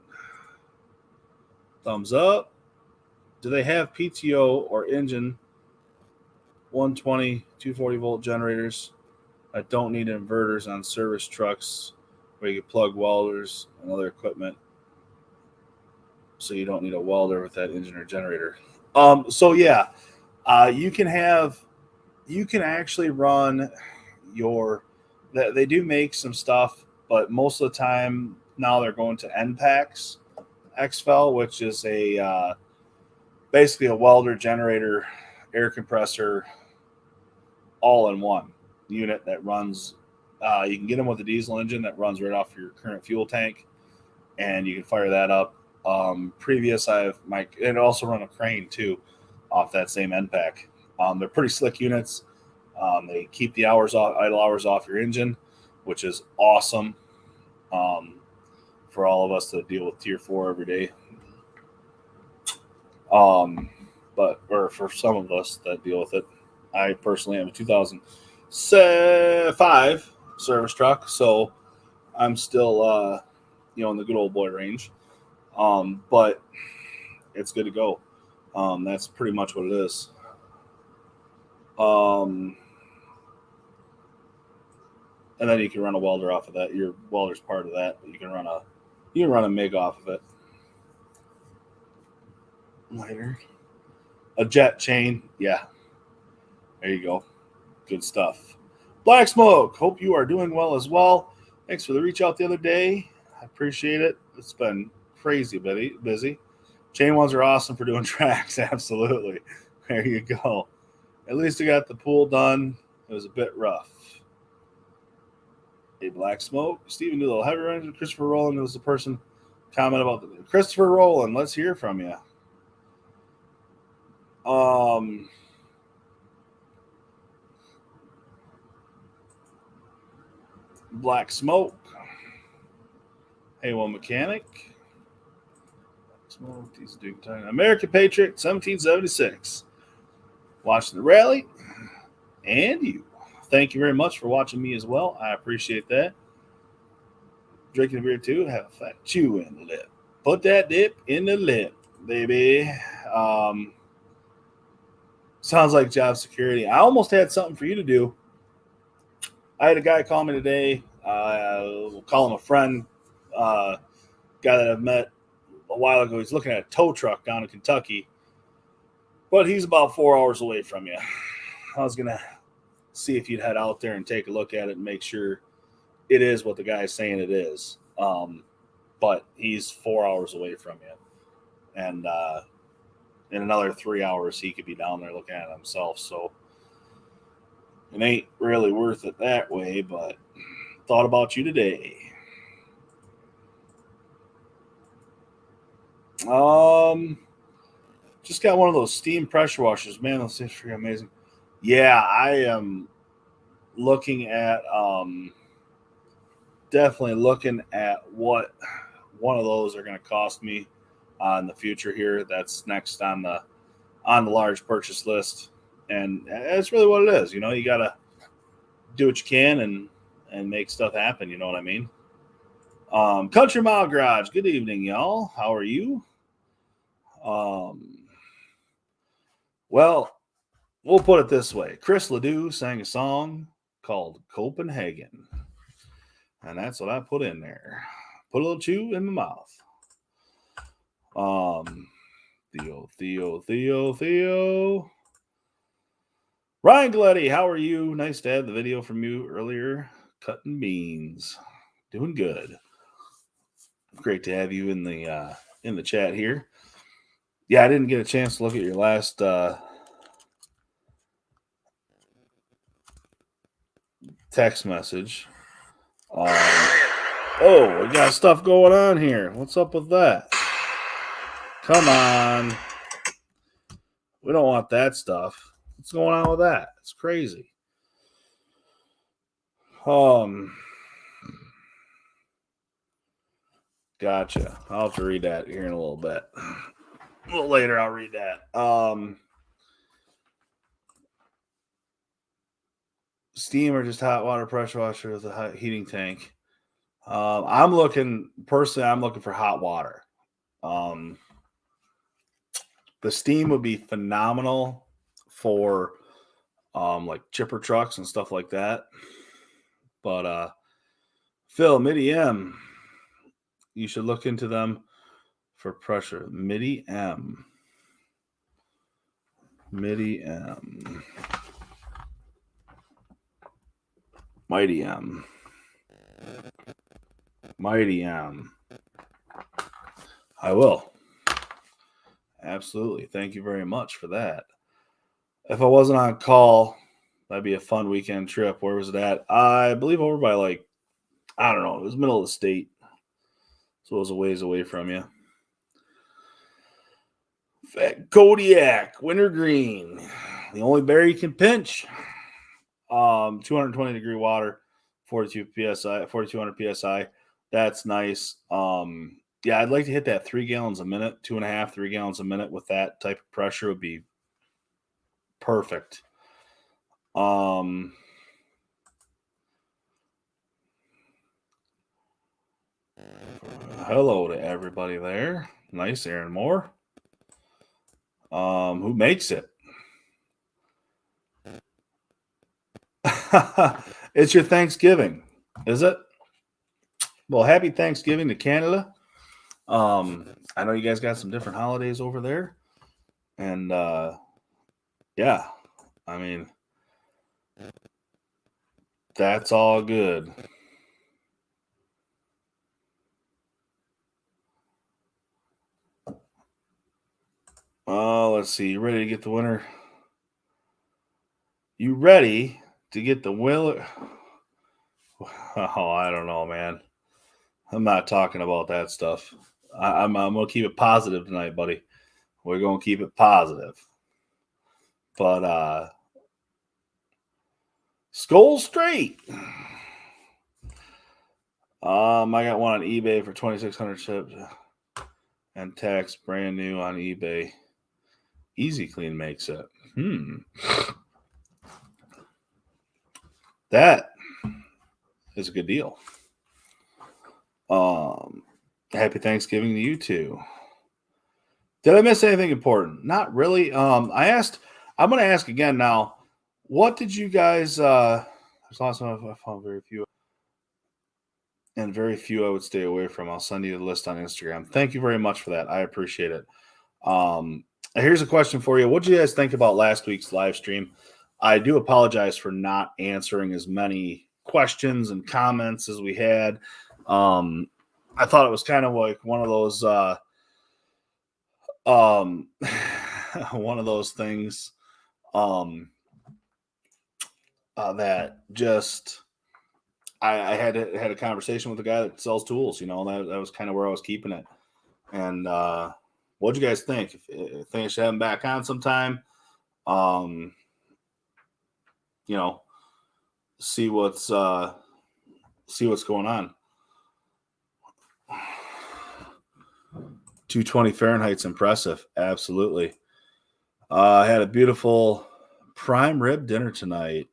Thumbs up. Do they have PTO or engine 120, 240 volt generators that don't need inverters on service trucks where you can plug welders and other equipment so you don't need a welder with that engine or generator? So yeah, you can actually run your, they do make some stuff, but most of the time now they're going to NPACs XFEL, which is a basically a welder, generator, air compressor, all in one unit that runs. You can get them with a diesel engine that runs right off your current fuel tank, and you can fire that up. And also run a crane too off that same NPAC. They're pretty slick units. They keep the idle hours off your engine, which is awesome for all of us to deal with Tier 4 every day. Or for some of us that deal with it. I personally have a 2005 service truck, so I'm still, in the good old boy range. But it's good to go. That's pretty much what it is. And then you can run a welder off of that. Your welder's part of that, but you can run a MIG off of it. Later. A jet chain. Yeah. There you go. Good stuff. Black Smoke. Hope you are doing well as well. Thanks for the reach out the other day. I appreciate it. It's been crazy busy. Chain ones are awesome for doing tracks. Absolutely. There you go. At least I got the pool done. It was a bit rough. A Black Smoke. Stephen Doolittle. Heavy Ranger. Christopher Rowland was the person comment about the Christopher Rowland. Let's hear from you. Black Smoke. Hey, one mechanic. Smoke. American Patriot, 1776. Watching the rally. And you. Thank you very much for watching me as well. I appreciate that. Drinking a beer too. Have a fat chew in the lip. Put that dip in the lip, baby. Sounds like job security. I almost had something for you to do. I had a guy call me today. We'll call him a friend. Guy that I've met a while ago. He's looking at a tow truck down in Kentucky, but he's about 4 hours away from you. I was gonna see if you'd head out there and take a look at it and make sure it is what the guy's saying it is. But he's 4 hours away from you, and in another 3 hours he could be down there looking at it himself. So it ain't really worth it that way. But thought about you today. Just got one of those steam pressure washers. Man, those things are amazing. Yeah, I am looking at definitely looking at what one of those are going to cost me in the future here. That's next on the large purchase list, and that's really what it is. You know, you got to do what you can and make stuff happen. You know what I mean? Country Mile Garage. Good evening, y'all. How are you? Well, we'll put it this way. Chris Ledoux sang a song called Copenhagen. And that's what I put in there. Put a little chew in my mouth. Theo. Ryan Gleddy, how are you? Nice to have the video from you earlier. Cutting beans. Doing good. Great to have you in the chat here. Yeah, I didn't get a chance to look at your last text message. Oh, we got stuff going on here. What's up with that? Come on. We don't want that stuff. What's going on with that? It's crazy. Gotcha. I'll have to read that here in a little bit. A little later, I'll read that. Steam or just hot water pressure washer with a hot heating tank. I'm looking for hot water. The steam would be phenomenal for like chipper trucks and stuff like that. But Phil, MIDI M, you should look into them for pressure. MIDI M. Mighty M. I will. Absolutely. Thank you very much for that. If I wasn't on call, that'd be a fun weekend trip. Where was it at? I believe over by I don't know. It was middle of the state. So it was a ways away from you. Fat Kodiak, wintergreen. The only berry you can pinch. 220 degree water, 4200 psi. That's nice. Yeah, I'd like to hit that 3 gallons a minute, 2.5, 3 gallons a minute with that type of pressure would be perfect. Hello to everybody there. Nice, Aaron Moore. Who makes it? It's your Thanksgiving, is it? Well, happy Thanksgiving to Canada. I know you guys got some different holidays over there. And yeah, I mean, that's all good. Let's see. You ready to get the winner? You ready to get the winner? Oh, I don't know, man. I'm not talking about that stuff. I'm going to keep it positive tonight, buddy. We're going to keep it positive. But Skull Straight. I got one on eBay for 2,600 shipped and tax, brand new on eBay. Easy Clean makes it. That is a good deal. Happy Thanksgiving to you too. Did I miss anything important? Not really. I asked I'm going to ask again now. What did you guys? There's lots of I found very few, and very few I would stay away from. I'll send you the list on Instagram. Thank you very much for that. I appreciate it. Here's a question for you. What did you guys think about last week's live stream? I do apologize for not answering as many questions and comments as we had. I thought it was kind of like one of those one of those things that just I had a conversation with a guy that sells tools. That was kind of where I was keeping it. And what'd you guys think? Think I should have him back on sometime? See what's going on. 220 Fahrenheit's impressive. Absolutely. I had a beautiful prime rib dinner tonight.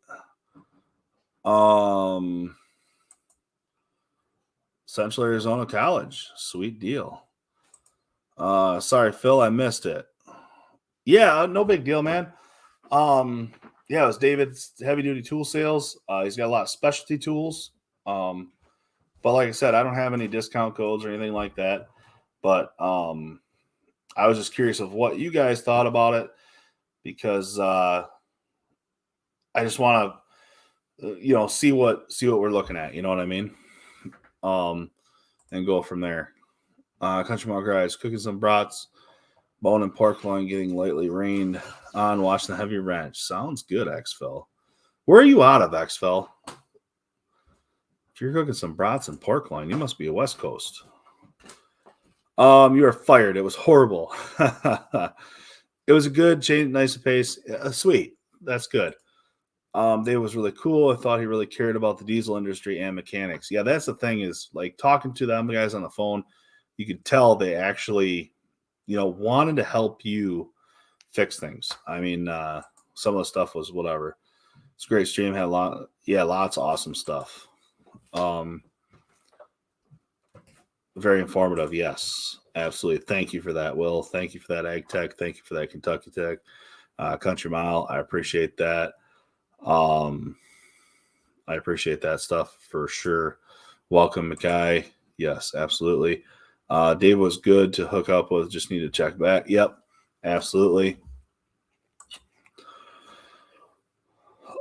Central Arizona College. Sweet deal. Sorry, Phil, I missed it. Yeah, no big deal, man. Yeah, it was David's heavy duty tool sales. He's got a lot of specialty tools. But like I said, I don't have any discount codes or anything like that. But I was just curious of what you guys thought about it, because I just want to, see what we're looking at. You know what I mean? And go from there. Country Mile guys cooking some brats, bone and pork loin, getting lightly rained on, watching the heavy ranch. Sounds good, Xfil. Where are you out of, Xfil? If you're cooking some brats and pork loin, you must be a West Coast. You are fired. It was horrible. It was a good change, nice pace. Sweet. That's good. Dave was really cool. I thought he really cared about the diesel industry and mechanics. Yeah, that's the thing, is like talking to them guys on the phone, you could tell they actually, wanted to help you fix things. I mean, some of the stuff was whatever. It's a great stream. Had lots of awesome stuff. Very informative. Yes, absolutely. Thank you for that, Will. Thank you for that, Ag Tech. Thank you for that, Kentucky Tech. Country Mile. I appreciate that. I appreciate that stuff for sure. Welcome, Mackay. Yes, absolutely. Dave was good to hook up with. Just need to check back. Yep, absolutely.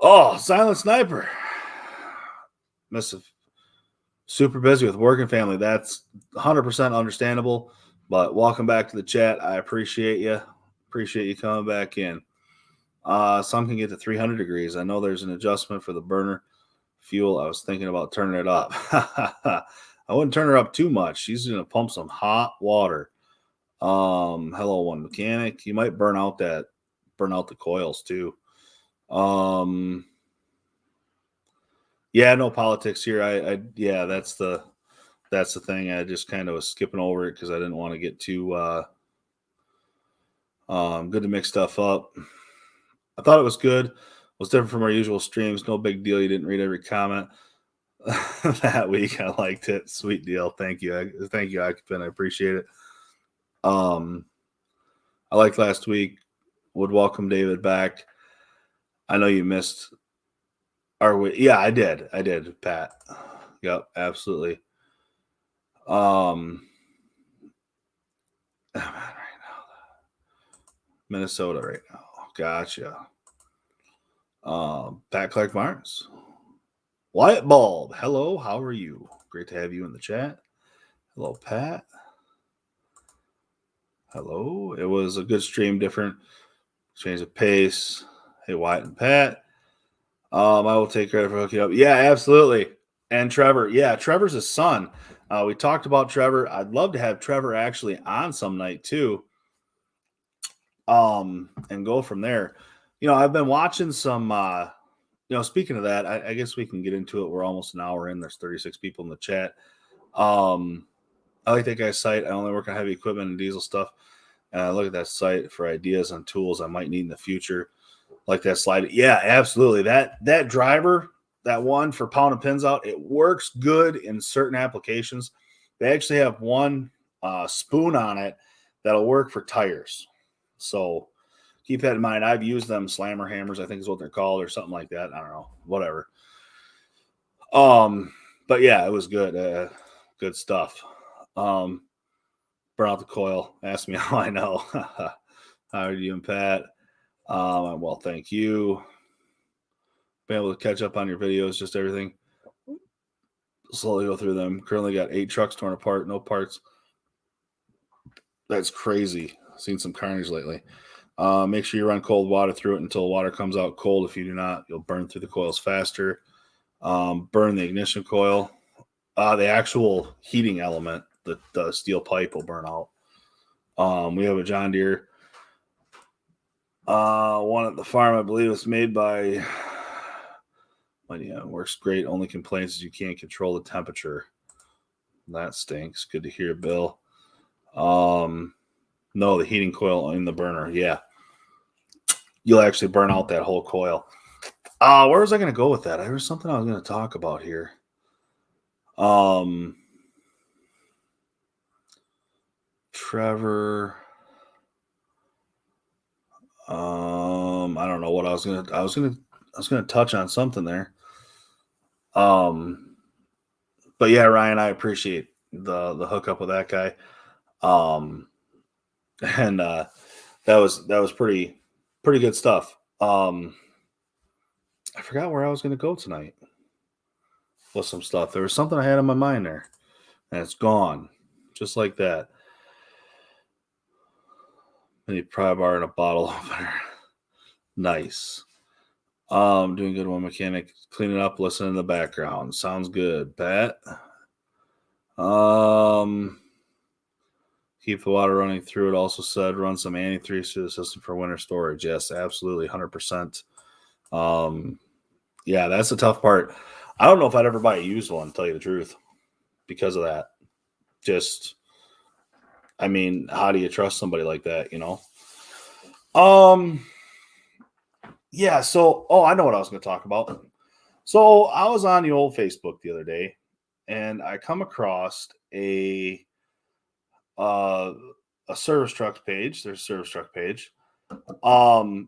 Oh, Silent Sniper. Super busy with work and family. That's 100% understandable. But welcome back to the chat. I appreciate you. Appreciate you coming back in. Some can get to 300 degrees. I know there's an adjustment for the burner fuel. I was thinking about turning it up. I wouldn't turn her up too much. She's going to pump some hot water. Hello, one mechanic. You might burn out the coils too. Yeah, no politics here. Yeah, that's the thing. I just kind of was skipping over it because I didn't want to get too good to mix stuff up. I thought it was good. It was different from our usual streams. No big deal. You didn't read every comment that week. I liked it. Sweet deal. Thank you. Thank you, Occupant. I appreciate it. I liked last week. Would welcome David back. I know you missed our week. Yeah, I did, Pat. Yep, absolutely. I'm at right now. Minnesota right now. Gotcha. Pat Clark Martins. Wyatt Bulb. Hello, how are you? Great to have you in the chat. Hello, Pat. Hello. It was a good stream, different change of pace. Hey, Wyatt and Pat. I will take credit for hooking up. Yeah, absolutely. And Trevor. Yeah, Trevor's his son. We talked about Trevor. I'd love to have Trevor actually on some night too. And go from there. I've been watching some, speaking of that, I guess we can get into it. We're almost an hour in. There's 36 people in the chat. I like that guy's site. I only work on heavy equipment and diesel stuff. And I look at that site for ideas on tools I might need in the future. Like that slide. Yeah, absolutely. That driver, that one for pound and pins out, it works good in certain applications. They actually have one spoon on it that'll work for tires. So keep that in mind. I've used them slammer hammers, I think is what they're called, or something like that. I don't know, whatever. But yeah, it was good. Good stuff. Burn out the coil. Ask me how I know. How are you and Pat? Well, thank you. Been able to catch up on your videos, just everything. Slowly go through them. Currently got 8 trucks torn apart, no parts. That's crazy. Seen some carnage lately. Make sure you run cold water through it until water comes out cold. If you do not, you'll burn through the coils faster. Burn the ignition coil. The actual heating element, the steel pipe will burn out. We have a John Deere. One at the farm, I believe it's made by, well, yeah, works great. Only complaints is you can't control the temperature. That stinks. Good to hear, Bill. No, the heating coil in the burner. Yeah. You'll actually burn out that whole coil. Where was I going to go with that? There was something I was going to talk about here. Trevor. I don't know what I was gonna touch on something there. But yeah, Ryan, I appreciate the hookup with that guy. And that was pretty good stuff. I forgot where I was gonna go tonight with some stuff. There was something I had in my mind there, and it's gone, just like that. Mini pry bar and a bottle opener. Nice. Doing good one mechanic. Cleaning up, listening in the background. Sounds good, Pat. Keep the water running through it. Also said run some antifreeze through the system for winter storage. Yes, absolutely, 100%. Yeah, that's the tough part. I don't know if I'd ever buy a used one, to tell you the truth, because of that. Just, I mean, how do you trust somebody like that, you know? Yeah, so, I know what I was going to talk about. So I was on the old Facebook the other day, and I come across a service truck page. There's a service truck page. And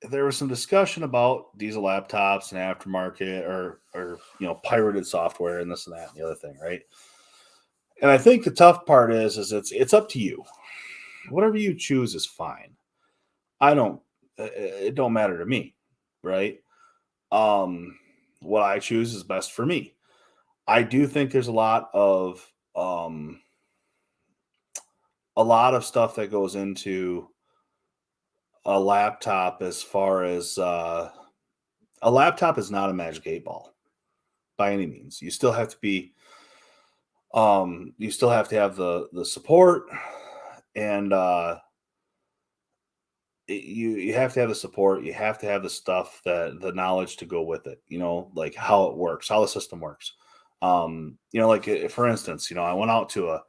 there was some discussion about diesel laptops and aftermarket or pirated software and this and that and the other thing, right? And I think the tough part is it's up to you. Whatever you choose is fine. It don't matter to me, right? What I choose is best for me. I do think there's a lot of stuff that goes into a laptop, as far as a laptop is not a magic 8-ball by any means. You still have to be you still have to have the support, and you have to have the support. You have to have the stuff, the knowledge to go with it, like how it works, how the system works. Like for instance, I went out to a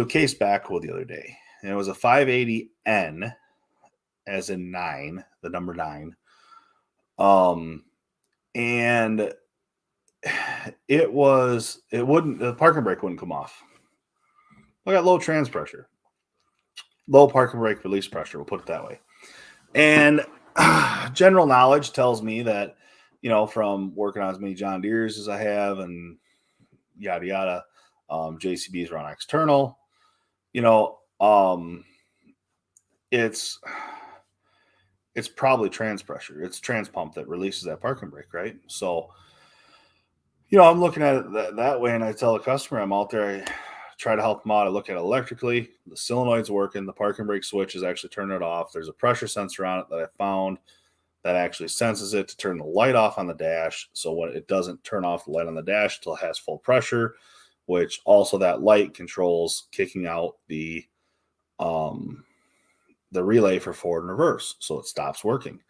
case backhoe the other day, and it was a 580N, as in 9, the number 9. And the parking brake wouldn't come off. I got low trans pressure, low parking brake release pressure, we'll put it that way. And general knowledge tells me that, from working on as many John Deeres as I have and yada yada, JCBs run external, it's probably trans pressure. It's trans pump that releases that parking brake, right? So, I'm looking at it that way, and I tell the customer I'm out there, I try to help them out. I look at it electrically. The solenoid's working. The parking brake switch is actually turning it off. There's a pressure sensor on it that I found that actually senses it to turn the light off on the dash. So when it doesn't turn off the light on the dash until it has full pressure, which also that light controls kicking out the relay for forward and reverse. So it stops working.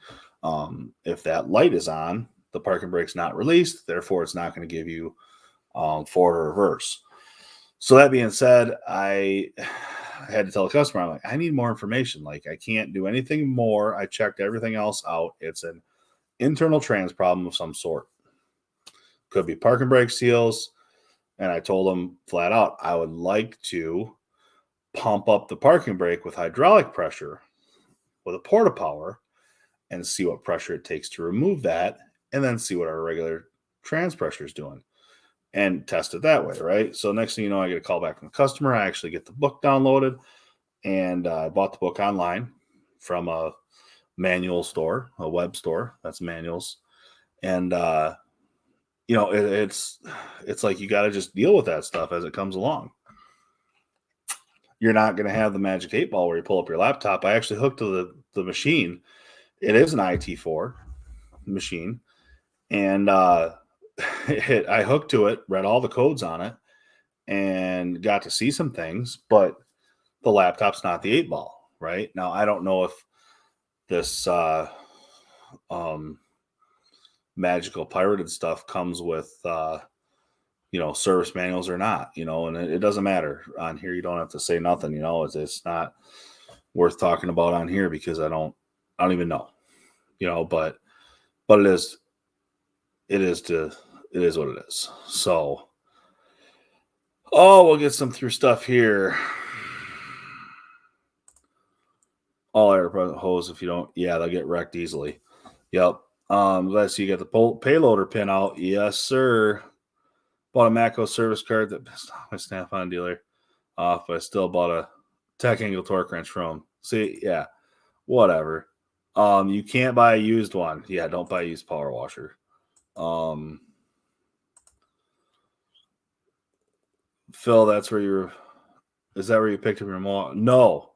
If that light is on, the parking brake's not released. Therefore, it's not going to give you forward or reverse. So that being said, I had to tell the customer, I'm like, I need more information. Like, I can't do anything more. I checked everything else out. It's an internal trans problem of some sort. Could be parking brake seals. And I told them flat out, I would like to pump up the parking brake with hydraulic pressure with a porta power and see what pressure it takes to remove that, and then see what our regular trans pressure is doing and test it that way, right? So next thing you know, I get a call back from the customer. I actually get the book downloaded, and I bought the book online from a manual store, a web store that's manuals. And it's like you got to just deal with that stuff as it comes along. You're not going to have the magic 8-ball where you pull up your laptop. I actually hooked to the machine. It is an IT4 machine, and I hooked to it, read all the codes on it, and got to see some things. But the laptop's not the 8-ball, right? Now I don't know if this magical pirated stuff comes with service manuals or not, and it doesn't matter on here. You don't have to say nothing, it's not worth talking about on here because I don't even know, but it is what it is. So, we'll get some through stuff here. All air hose, if you don't, they'll get wrecked easily. Yep. Let's see, you got the payloader pin out. Yes, sir. Bought a Matco service card that pissed off my Snap-on dealer off, but I still bought a Tech Angle torque wrench from him. See, yeah, whatever. You can't buy a used one. Yeah, don't buy a used power washer. Phil, is that where you picked up your Milwaukee? No.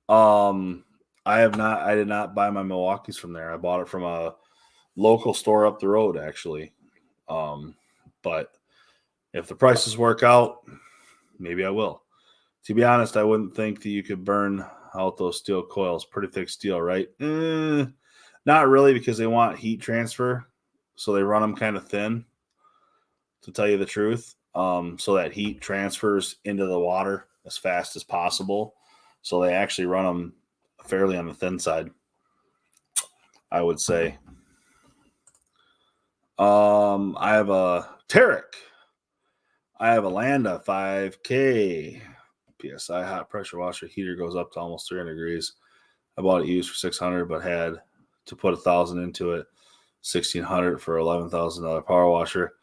I did not buy my Milwaukees from there. I bought it from a local store up the road, actually. But if the prices work out, maybe I will. To be honest, I wouldn't think that you could burn out those steel coils. Pretty thick steel, right? Not really, because they want heat transfer. So they run them kind of thin, to tell you the truth. So that heat transfers into the water as fast as possible. So they actually run them fairly on the thin side, I would say. I have a Tarek. I have a Landa 5K PSI hot pressure washer. Heater goes up to almost 300 degrees. I bought it used for $600, but had to put $1,000 into it. $1,600 for $11,000 power washer.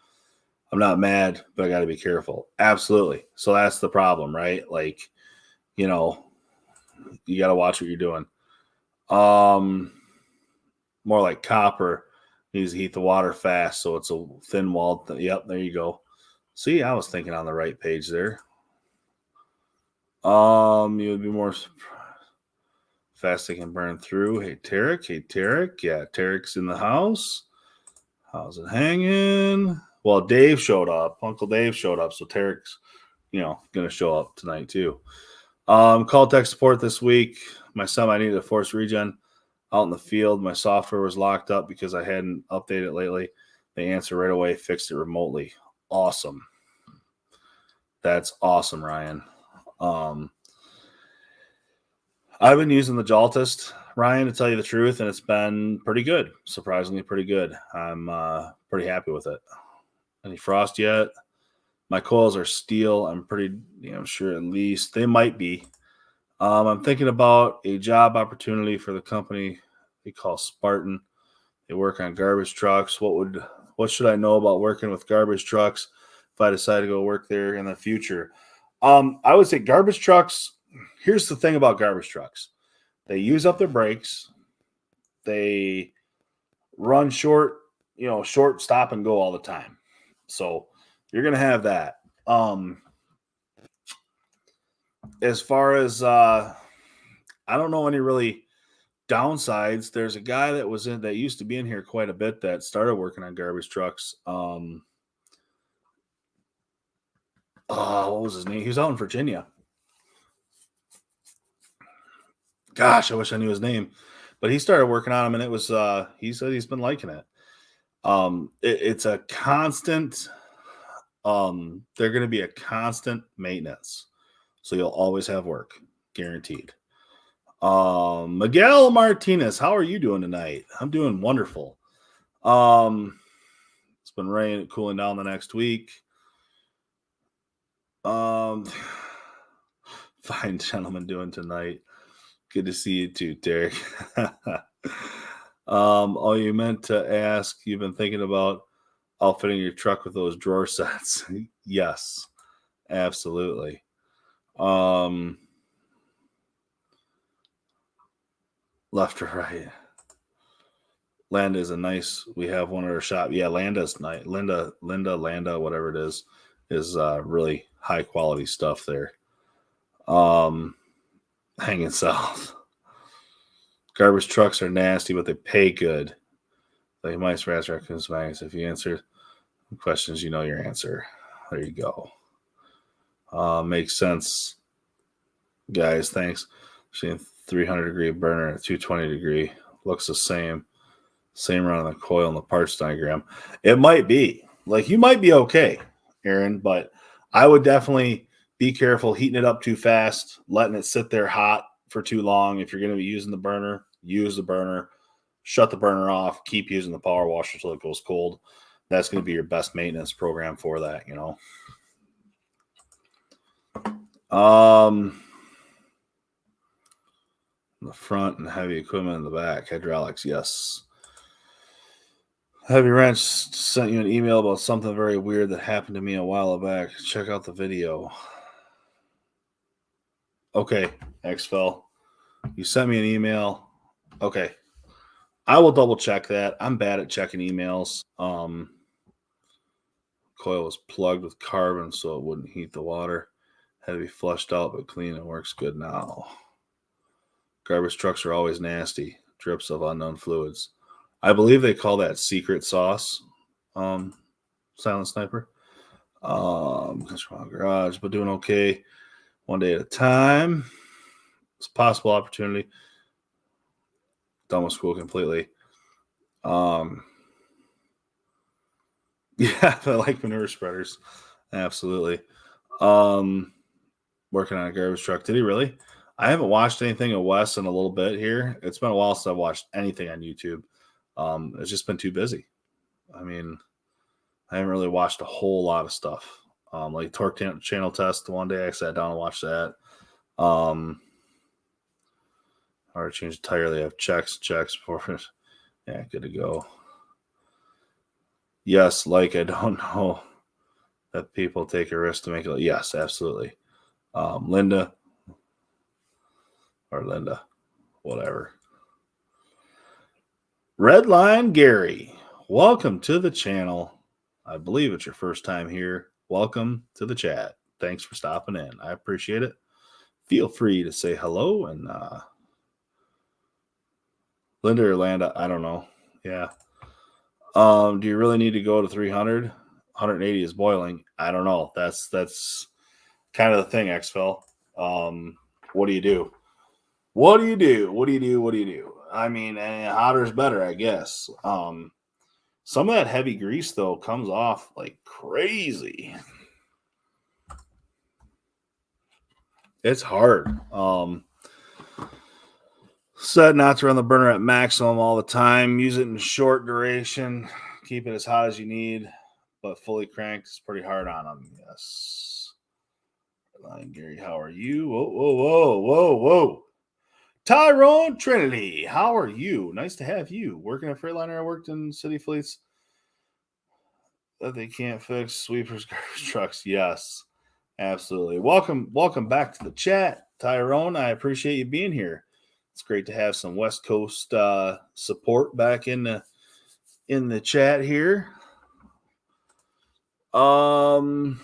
I'm not mad, but I got to be careful. Absolutely. So that's the problem, right? Like, you got to watch what you're doing. More like copper needs to heat the water fast, so it's a thin walled. Yep, there you go. See, I was thinking on the right page there. You would be more fast they can burn through. Hey, Tarek. Yeah, Tarek's in the house. How's it hanging? Well, Dave showed up. Uncle Dave showed up, so Tarek's, going to show up tonight too. Call tech support this week. My semi needed a force regen out in the field. My software was locked up because I hadn't updated it lately. They answered right away, fixed it remotely. Awesome. That's awesome, Ryan. I've been using the Jaltist, Ryan, to tell you the truth, and it's been pretty good. Surprisingly pretty good. I'm pretty happy with it. Any frost yet? My coils are steel. I'm pretty sure at least they might be. I'm thinking about a job opportunity for the company they call Spartan. They work on garbage trucks. What should I know about working with garbage trucks if I decide to go work there in the future? I would say garbage trucks. Here's the thing about garbage trucks. They use up their brakes. They run short stop and go all the time. So you're going to have that. As far as, I don't know any really downsides. There's a guy that used to be in here quite a bit that started working on garbage trucks. What was his name? He was out in Virginia. Gosh, I wish I knew his name, but he started working on them, and it was, he said he's been liking it. It's a constant, they're going to be a constant maintenance. So you'll always have work, guaranteed. Miguel Martinez, how are you doing tonight? I'm doing wonderful. It's been raining, cooling down the next week. Phil fine gentleman doing tonight? Good to see you too, Derek. Oh, you meant to ask, you've been thinking about outfitting your truck with those drawer sets. Yes, absolutely. Left or right? Landa is a nice. We have one at our shop. Yeah, Landa's nice. Landa, whatever it is really high quality stuff there. Hanging south. Garbage trucks are nasty, but they pay good. Like mice, rats, raccoons, maggots. If you answer questions, you know your answer. There you go. Makes sense, guys. Thanks. Seeing 300-degree burner at 220-degree looks the same. Same around the coil in the parts diagram. It might be. Like, you might be okay, Aaron, but I would definitely be careful heating it up too fast, letting it sit there hot for too long. If you're going to be using the burner, use the burner. Shut the burner off. Keep using the power washer until it goes cold. That's going to be your best maintenance program for that, you know. The front and heavy equipment in the back. Hydraulics, yes. Heavy Wrench sent you an email about something very weird that happened to me a while back. Check out the video. Okay, XFL. You sent me an email. Okay. I will double check that. I'm bad at checking emails. Coil was plugged with carbon so it wouldn't heat the water. Had to be flushed out, but clean and works good now. Garbage trucks are always nasty. Drips of unknown fluids. I believe they call that secret sauce. Silent Sniper. Garage, but doing okay. One day at a time. It's a possible opportunity. Done with school completely. Yeah, I like manure spreaders. Absolutely. Working on a garbage truck. Did he really? I haven't watched anything of Wes in a little bit here. It's been a while since I've watched anything on YouTube. It's just been too busy. I mean, I haven't really watched a whole lot of stuff. Like Torque Channel Test. One day I sat down and watched that. Or change the tire. They have checks before it. Yeah, good to go. Yes, like I don't know that people take a risk to make it. Yes, absolutely. Linda, whatever. Redline Gary, welcome to the channel. I believe it's your first time here. Welcome to the chat. Thanks for stopping in. I appreciate it. Feel free to say hello. And Linda or Landa, I don't know. Yeah. Do you really need to go to 300? 180 is boiling. I don't know. That's kind of the thing, XFL. What do you do? What do you do? I mean, hotter is better, I guess. Some of that heavy grease, though, comes off like crazy. It's hard. Said not to run the burner at maximum all the time. Use it in short duration. Keep it as hot as you need, but fully cranked is pretty hard on them. Yes. Line Gary, how are you? Whoa. Tyrone Trinity, how are you? Nice to have you. Working at Freightliner, I worked in city fleets that they can't fix. Sweepers, garbage trucks. Yes, absolutely. Welcome back to the chat, Tyrone. I appreciate you being here. It's great to have some West Coast support back in the chat here. That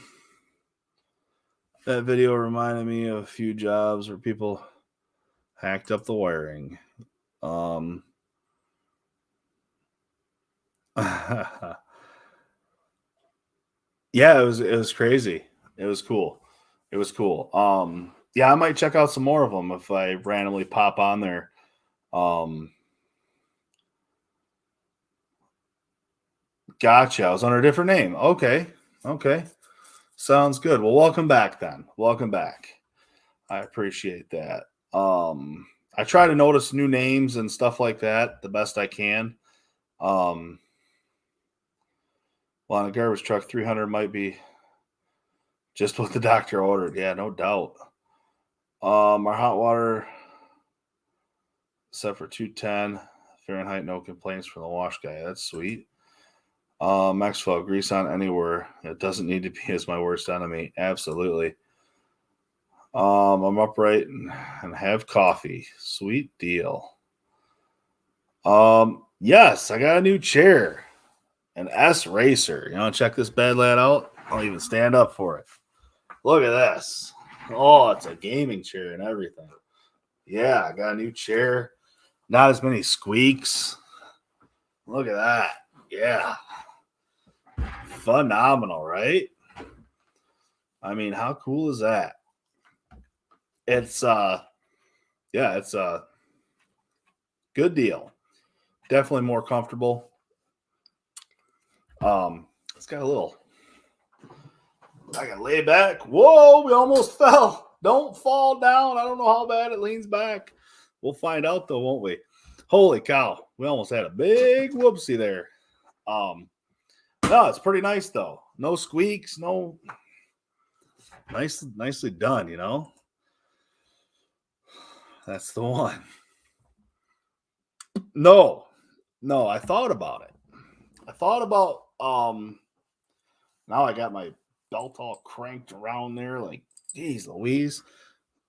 video reminded me of a few jobs where people hacked up the wiring. Yeah, it was crazy. It was cool. Yeah, I might check out some more of them if I randomly pop on there. Gotcha. I was under a different name. Okay. Sounds good. Well, welcome back then. Welcome back. I appreciate that. I try to notice new names and stuff like that the best I can. Well, on a garbage truck, 300 might be just what the doctor ordered. Yeah, no doubt. Our hot water set for 210 Fahrenheit. No complaints from the wash guy. That's sweet. Maxwell, grease on anywhere. It doesn't need to be as my worst enemy. Absolutely. I'm upright and have coffee. Sweet deal. Yes, I got a new chair. An S Racer. You want to check this bad lad out? I'll even stand up for it. Look at this. Oh, it's a gaming chair and everything. Yeah, I got a new chair. Not as many squeaks. Look at that. Yeah. Phenomenal, right? I mean, how cool is that? It's it's a good deal. Definitely more comfortable. It's got a little. I can lay back. Whoa, we almost fell. Don't fall down. I don't know how bad it leans back. We'll find out though, won't we? Holy cow. We almost had a big whoopsie there. No, it's pretty nice though. No squeaks, no nicely done, you know. That's the one. No, I thought about it. I thought about now I got my belt all cranked around there, like, geez Louise.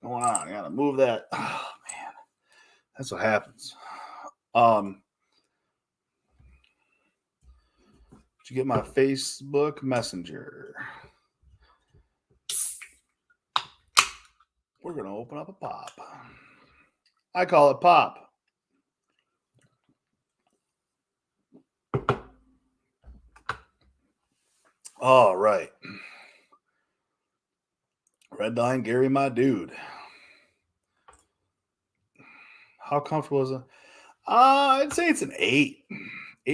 Going on. I gotta move that. Oh man. That's what happens. Did you get my Facebook Messenger? We're gonna open up a pop. I call it pop. All right. Red line, Gary, my dude. How comfortable is it? I'd say it's an 8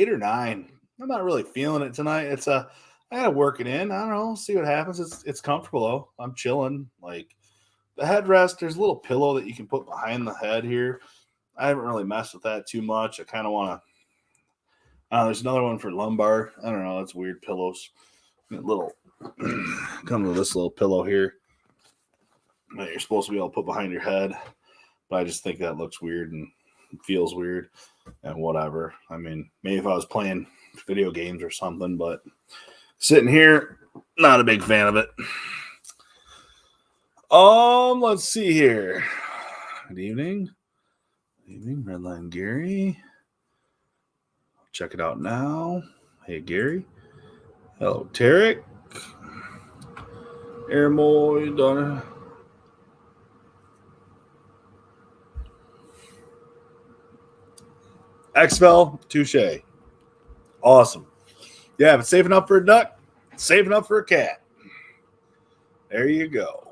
or 9. I'm not really feeling it tonight. I gotta work it in. I don't know. See what happens. It's comfortable though. I'm chilling. Like the headrest, there's a little pillow that you can put behind the head here. I haven't really messed with that too much. I kind of want to. There's another one for lumbar. I don't know. That's weird pillows. Little comes with this little pillow here that you're supposed to be able to put behind your head. But I just think that looks weird and feels weird and whatever. I mean, maybe if I was playing video games or something, but sitting here, not a big fan of it. Let's see here. Good evening. Good evening, Redline Gary. Check it out now. Hey, Gary. Hello, Tarek. Airmoy, Donna. XFL, touche. Awesome. Yeah, but saving up for a duck, saving up for a cat. There you go.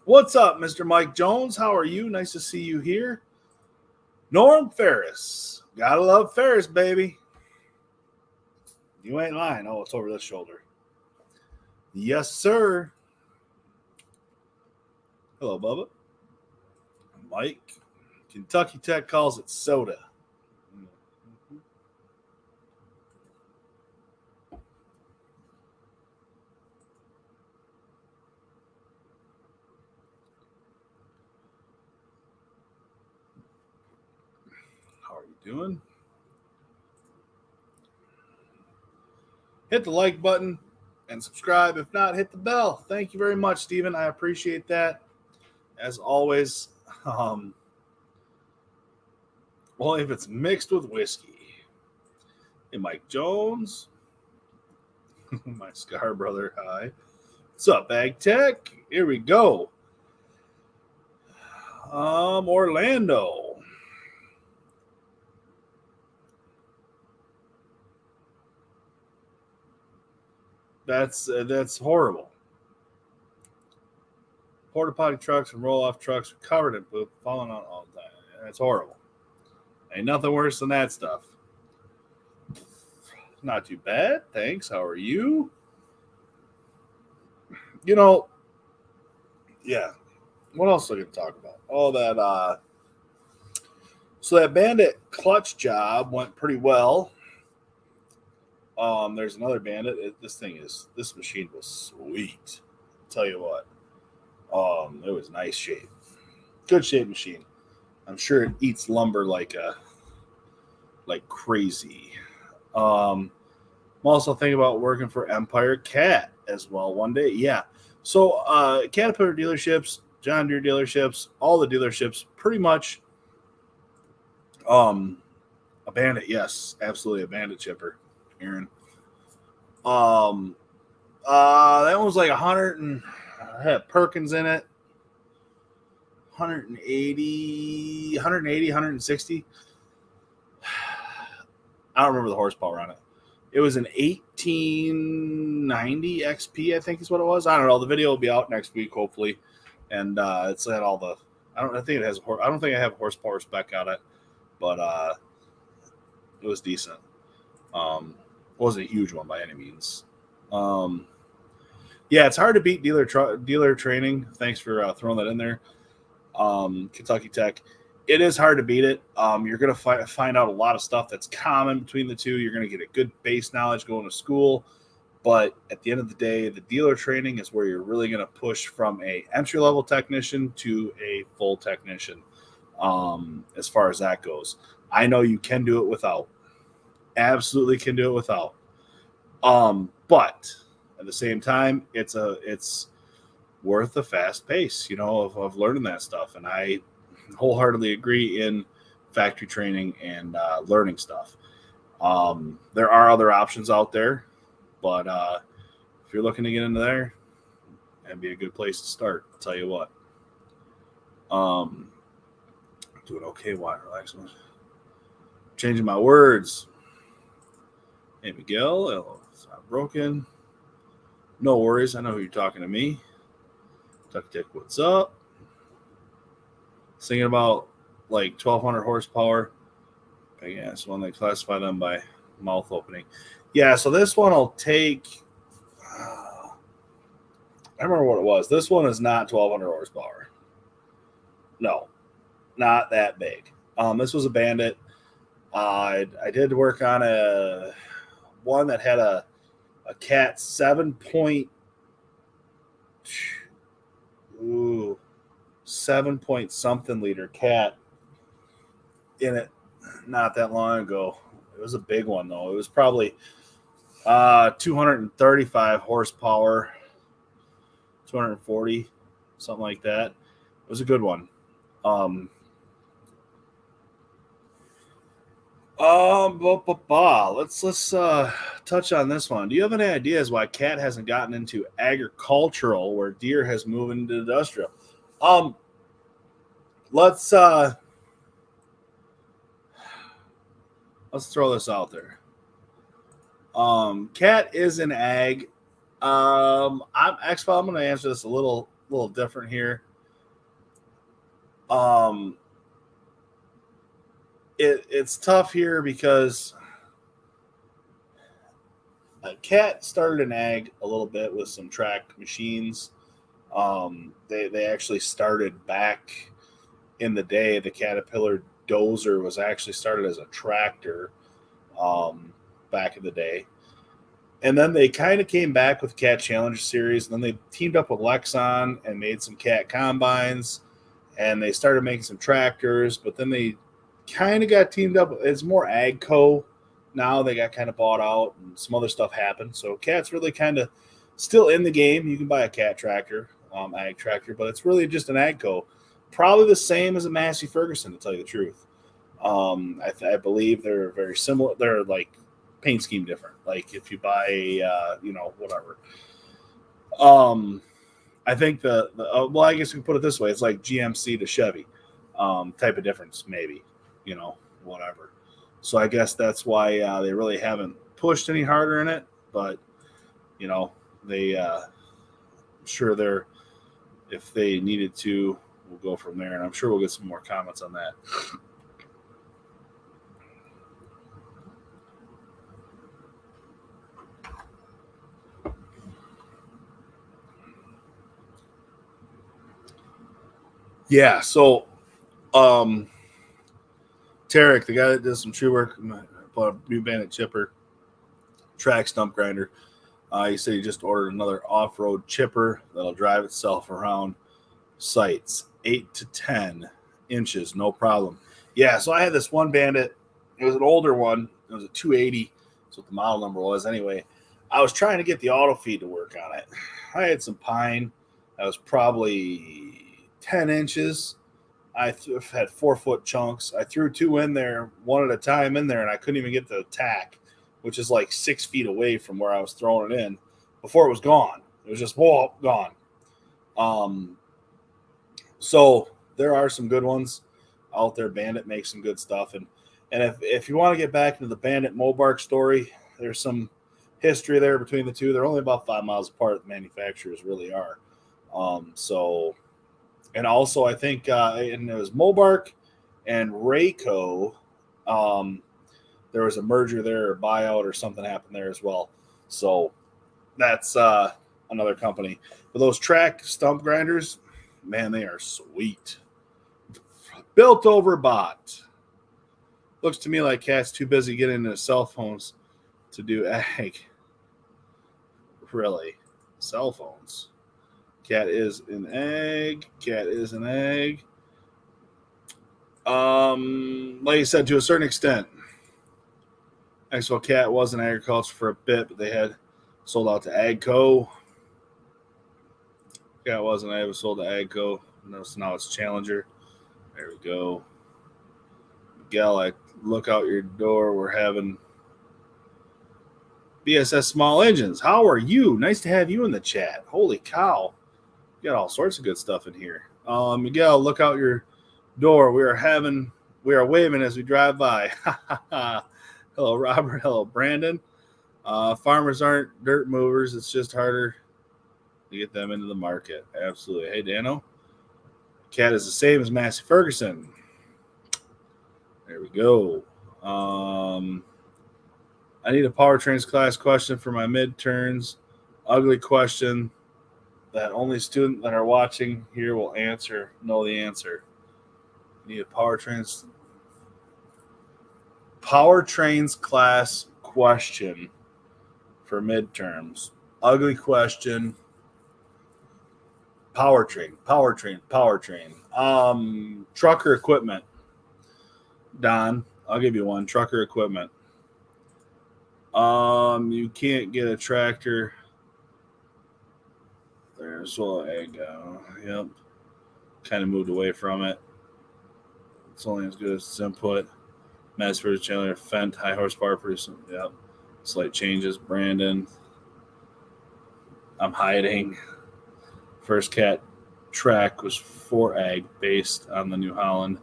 What's up, Mr. Mike Jones? How are you? Nice to see you here. Norm Ferris. Gotta love Ferris, baby. You ain't lying. Oh, it's over this shoulder. Yes, sir. Hello, Bubba. Mike. Kentucky Tech calls it soda. How are you doing? Hit the like button and subscribe. If not, hit the bell. Thank you very much, Steven. I appreciate that. As always, well, if it's mixed with whiskey. Hey, Mike Jones. My Scar brother. Hi. What's up, Ag Tech? Here we go. Orlando. That's horrible. Porta potty trucks and roll off trucks are covered in poop, falling out all the time. That's horrible. Ain't nothing worse than that stuff. Not too bad. Thanks. How are you? You know, yeah. What else are we going to talk about? Oh, that. So that bandit clutch job went pretty well. There's another bandit. This machine was sweet. I'll tell you what. It was nice shape, good shape machine. I'm sure it eats lumber like crazy. I'm also thinking about working for Empire Cat as well one day. Yeah. So Caterpillar dealerships, John Deere dealerships, all the dealerships, pretty much um, a Bandit. Yes, absolutely a Bandit chipper, Aaron. Um, that one was like 100 and had Perkins in it. 180, 180, 160. I don't remember the horsepower on it. It was an 1890 XP, I think is what it was. I don't know. The video will be out next week, hopefully, and it's at all the. I don't. I think it has. I don't think I have a horsepower spec on it, but it was decent. It wasn't a huge one by any means. Um, yeah, it's hard to beat dealer training. Thanks for throwing that in there. Kentucky Tech. It is hard to beat it. You're going to find out a lot of stuff that's common between the two. You're going to get a good base knowledge going to school. But at the end of the day, the dealer training is where you're really going to push from a entry-level technician to a full technician as far as that goes. I know you can do it without. Absolutely can do it without. But at the same time, it's worth the fast pace, of learning that stuff. And I wholeheartedly agree in factory training and learning stuff. There are other options out there, but if you're looking to get into there, that'd be a good place to start. I'll tell you what. Doing okay. Why? Relaxing. Changing my words. Hey, Miguel. It's not broken. No worries. I know who you're talking to me. Tuck Dick, what's up? Thinking about like 1,200 horsepower. I guess when they classify them by mouth opening. Yeah, so this one will take. I remember what it was. This one is not 1,200 horsepower. No, not that big. This was a Bandit. I did work on a one that had a Cat 7 point. 7 point something liter Cat in it not that long ago. It was a big one though. It was probably 235 horsepower, 240, something like that. It was a good one. Let's touch on this one. Do you have any ideas why Cat hasn't gotten into agricultural where Deere has moved into industrial? Let's throw this out there. Cat is an ag. I'm going to answer this a little different here. It's tough here because Cat started an ag a little bit with some track machines. They actually started back in the day. The Caterpillar dozer was actually started as a tractor back in the day. And then they kind of came back with Cat Challenger series. And then they teamed up with Lexon and made some Cat combines. And they started making some tractors. But then they kind of got teamed up. It's more AgCo now. They got kind of bought out and some other stuff happened. So Cat's really kind of still in the game. You can buy a Cat tractor, ag tractor, but it's really just an AgCo. Probably the same as a Massey Ferguson, to tell you the truth. I believe they're very similar. They're like paint scheme different. Like if you buy, whatever. I think well, I guess we can put it this way. It's like GMC to Chevy type of difference, maybe, whatever. So I guess that's why they really haven't pushed any harder in it. But, they, I'm sure if they needed to, we'll go from there. And I'm sure we'll get some more comments on that. Yeah, so Tarek, the guy that does some tree work, bought a new Bandit chipper, track stump grinder. He said he just ordered another off-road chipper that'll drive itself around. sights, 8 to 10 inches, no problem. Yeah, so I had this one Bandit. It was an older one. It was a 280. That's what the model number was anyway. I was trying to get the auto feed to work on it. I had some pine that was probably 10 inches. I had 4-foot chunks. I threw 2 in there, one at a time in there, and I couldn't even get the tack, which is like 6 feet away from where I was throwing it in before it was gone. It was just, whoa, gone. So there are some good ones out there. Bandit makes some good stuff. And if you want to get back into the Bandit Mobark story, there's some history there between the two. They're only about 5 miles apart. The manufacturers really are. And also I think, and it was Mobark and Rayco. There was a merger there, or buyout, or something happened there as well. So that's another company. But those track stump grinders, man, they are sweet. Built over bought. Looks to me like Cat's too busy getting into cell phones to do ag. Really? Cell phones. Cat is an ag. Cat is an ag. Like I said, to a certain extent. Actually, Cat was in agriculture for a bit, but they had sold out to Agco. Cat wasn't. I was sold to Agco. So now it's Challenger. There we go. Miguel, I look out your door. We're having BSS Small Engines. How are you? Nice to have you in the chat. Holy cow. You got all sorts of good stuff in here. Miguel, look out your door. We are waving as we drive by. Hello, Robert. Hello, Brandon. Farmers aren't dirt movers. It's just harder to get them into the market. Absolutely. Hey, Dano. Cat is the same as Massey Ferguson. There we go. I need a powertrains class question for my midterms. Ugly question that only students that are watching here will know the answer. I need a powertrains class question for midterms. Ugly question. Powertrain. Trucker equipment. Don, I'll give you one. Trucker equipment. You can't get a tractor. There's egg. Yep. Kind of moved away from it. It's only as good as its input. Massford Chandler Fent, high horsepower producing. Yep. Slight changes. Brandon. I'm hiding. First Cat track was 4 ag based on the New Holland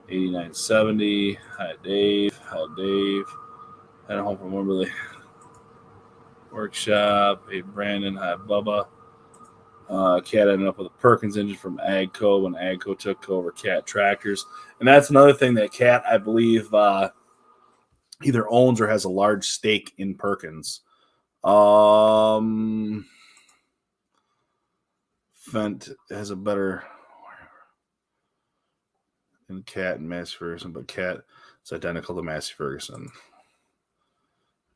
8970. Hi Dave. Head home from Wimberley Workshop. Hey Brandon. Hi Bubba. Cat ended up with a Perkins engine from Agco when Agco took over Cat tractors. And that's another thing that Cat, I believe, either owns or has a large stake in Perkins. Fent has a better than Cat and Massey Ferguson, but Cat is identical to Massey Ferguson.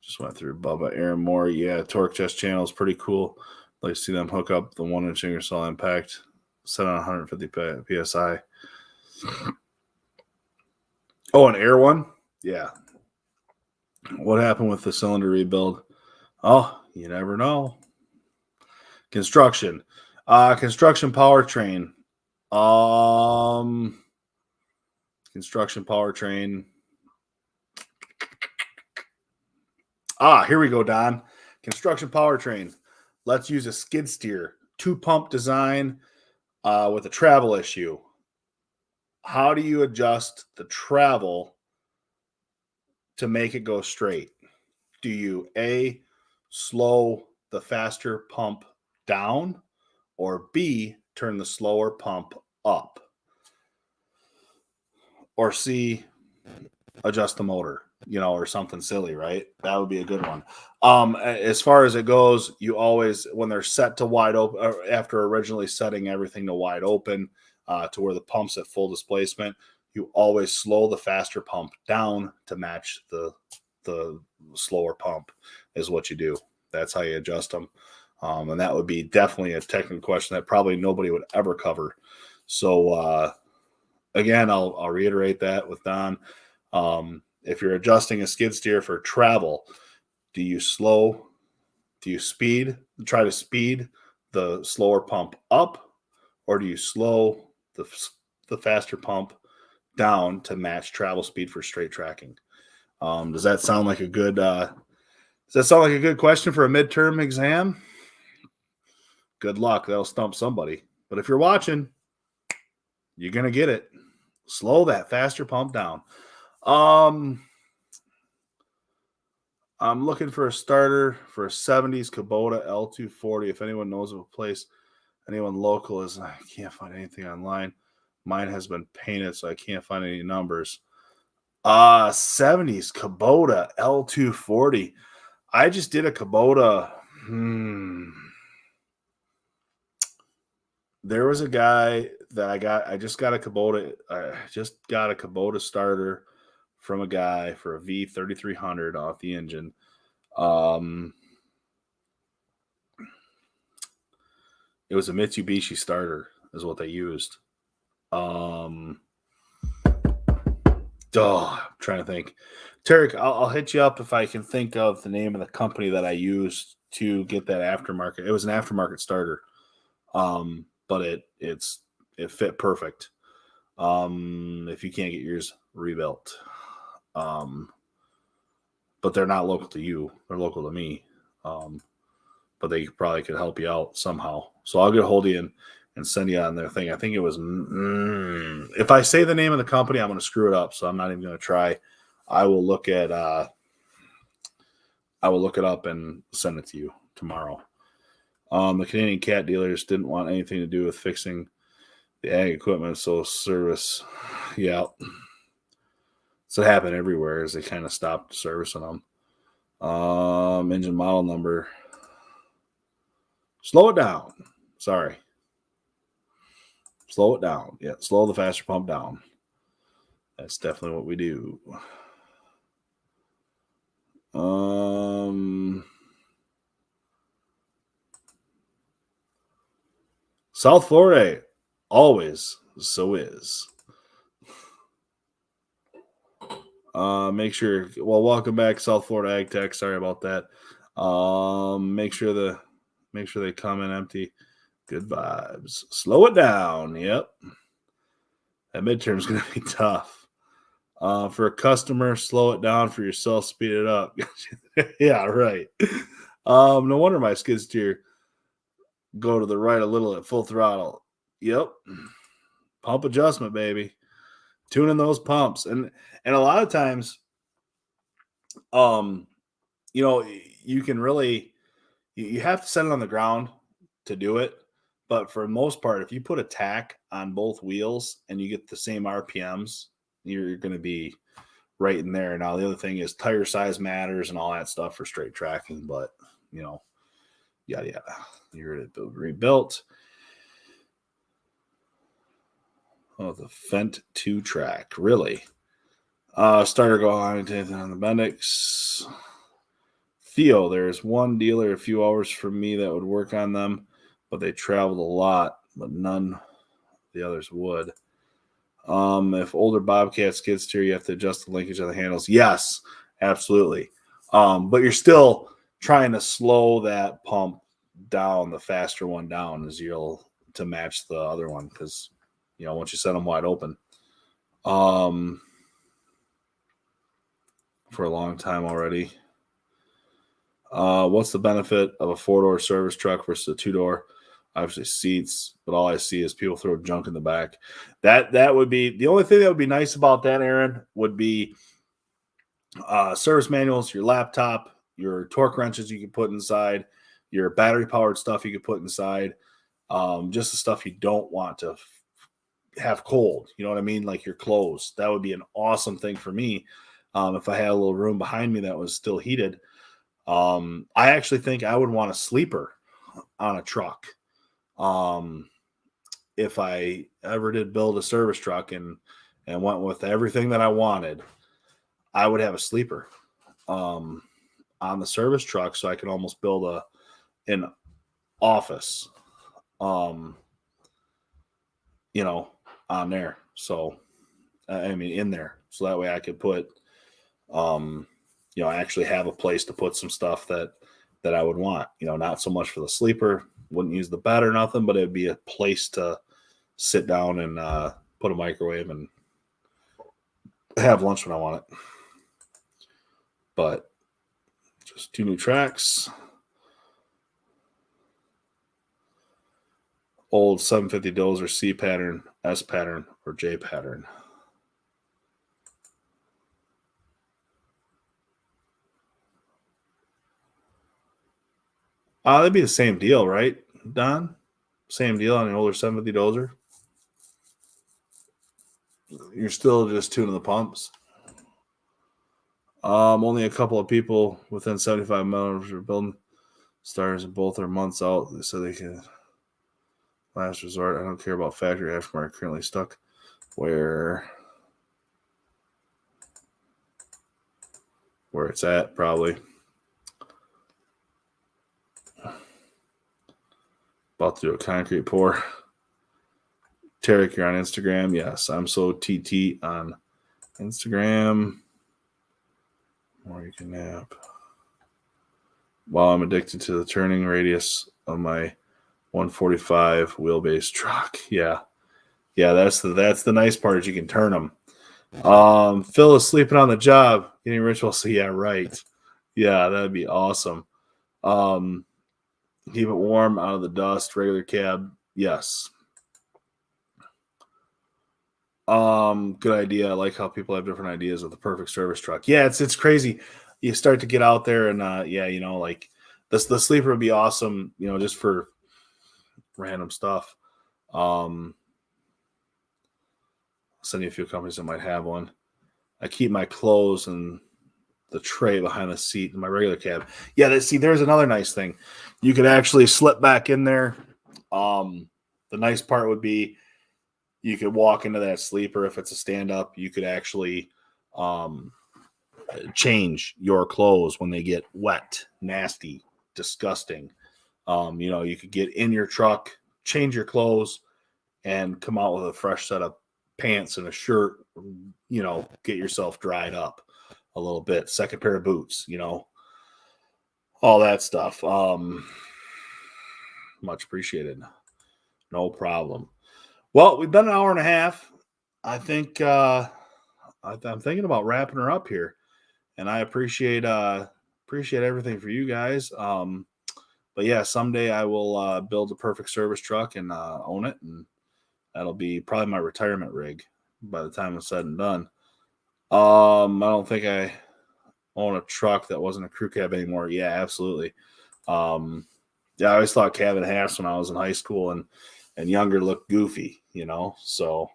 Just went through Bubba. Aaron Moore, yeah, Torque Chest channel is pretty cool. Like to see them hook up the 1-inch Ingersoll impact, set on 150 psi. Oh, an air one? Yeah. What happened with the cylinder rebuild? Oh, you never know. Construction. Construction powertrain. Construction powertrain. Here we go, Don. Construction powertrain. Let's use a skid steer, 2-pump design with a travel issue. How do you adjust the travel to make it go straight? Do you A, slow the faster pump down, or B, turn the slower pump up? Or C, adjust the motor, or something silly, right? That would be a good one. As far as it goes, you always, when they're set to wide open, after originally setting everything to wide open to where the pump's at full displacement, you always slow the faster pump down to match the slower pump is what you do. That's how you adjust them. And that would be definitely a technical question that probably nobody would ever cover. So again, I'll reiterate that with Don. If you're adjusting a skid steer for travel, do you slow? Do you try to speed the slower pump up, or do you slow the faster pump down to match travel speed for straight tracking? Does that sound like a good question for a midterm exam? Good luck. That'll stump somebody. But if you're watching, you're gonna get it. Slow that faster pump down. I'm looking for a starter for a 70s Kubota L240. If anyone knows of a place, anyone local is, I can't find anything online. Mine has been painted, so I can't find any numbers. 70s Kubota L240. I just did a Kubota. There was a guy that I just got a Kubota. I just got a Kubota starter from a guy for a V3300 off the engine. It was a Mitsubishi starter is what they used. I'm trying to think. Tarek, I'll hit you up if I can think of the name of the company that I used to get that aftermarket. It was an aftermarket starter. But it fit perfect. If you can't get yours rebuilt. But they're not local to you. They're local to me. But they probably could help you out somehow. So I'll get a hold of you and send you on their thing. I think it was, if I say the name of the company, I'm going to screw it up. So I'm not even going to try. I will look it up and send it to you tomorrow. The Canadian cat dealers didn't want anything to do with fixing the ag equipment, so service, yeah. So it happened everywhere as they kind of stopped servicing them. Engine model number. Slow it down. Sorry. Slow it down. Yeah, slow the faster pump down. That's definitely what we do. South Florida, always so is. Make sure. Well, welcome back, South Florida Ag Tech. Sorry about that. Make sure they come in empty. Good vibes. Slow it down. Yep. That midterm is going to be tough. For a customer, slow it down. For yourself, speed it up. Yeah, right. No wonder my skid steer go to the right a little at full throttle. Yep. Pump adjustment, baby. Tuning those pumps. And a lot of times, you can really, you have to set it on the ground to do it. But for the most part, if you put a tack on both wheels and you get the same RPMs, you're going to be right in there. Now, the other thing is tire size matters and all that stuff for straight tracking. But, yada. You're rebuilt. Oh, the Fent 2 track. Really? Starter go on the Bendix. Theo, there's one dealer a few hours from me that would work on them, but they traveled a lot, but none of the others would. If older Bobcat skid steer, you have to adjust the linkage of the handles. Yes, absolutely. But you're still trying to slow that pump down, the faster one down, as to match the other one, because once you set them wide open. For a long time already. What's the benefit of a 4-door service truck versus a 2-door? Obviously seats, but all I see is people throw junk in the back. That would be the only thing that would be nice about that, Aaron, would be service manuals, your laptop, your torque wrenches you can put inside, your battery powered stuff you could put inside, just the stuff you don't want to have cold. You know what I mean? Like your clothes. That would be an awesome thing for me. If I had a little room behind me that was still heated. I actually think I would want a sleeper on a truck. If I ever did build a service truck and went with everything that I wanted, I would have a sleeper on the service truck, so I could almost build office, um, on there. So, I mean, in there. So that way I could put, I actually have a place to put some stuff that I would want, not so much for the sleeper, wouldn't use the bed or nothing, but it'd be a place to sit down and put a microwave and have lunch when I want it. But just 2 new tracks. Old 750 dozer, C pattern, S pattern, or J pattern. That'd be the same deal, right, Don? Same deal on the older 750 dozer. You're still just tuning the pumps. Only a couple of people within 75 miles are building stars, and both are months out. They said they can. Last resort. I don't care about factory aftermarket. Currently stuck where it's at, probably. About to do a concrete pour. Tarek, you're on Instagram. Yes, I'm so TT on Instagram. Or you can nap. While I'm addicted to the turning radius of my 145 wheelbase truck. Yeah, that's the nice part is you can turn them. Phil is sleeping on the job, getting ritual. So yeah, right. Yeah, that'd be awesome. Keep it warm, out of the dust, regular cab. Yes. Good idea. I like how people have different ideas of the perfect service truck. Yeah, it's crazy. You start to get out there and like the sleeper would be awesome, just for random stuff. I'll send you a few companies that might have one. I keep my clothes and the tray behind the seat in my regular cab. Yeah, there's another nice thing. You could actually slip back in there. The nice part would be you could walk into that sleeper. If it's a stand-up, you could actually change your clothes when they get wet, nasty, disgusting. You could get in your truck, change your clothes, and come out with a fresh set of pants and a shirt, get yourself dried up a little bit. Second pair of boots, all that stuff. Much appreciated. No problem. Well, we've done an hour and a half. I think I'm thinking about wrapping her up here, and I appreciate everything for you guys. But yeah, someday I will build a perfect service truck and own it, and that'll be probably my retirement rig by the time it's said and done. I don't think I own a truck that wasn't a crew cab anymore. Yeah, absolutely. Yeah, I always thought cab and halves when I was in high school and younger looked goofy, so.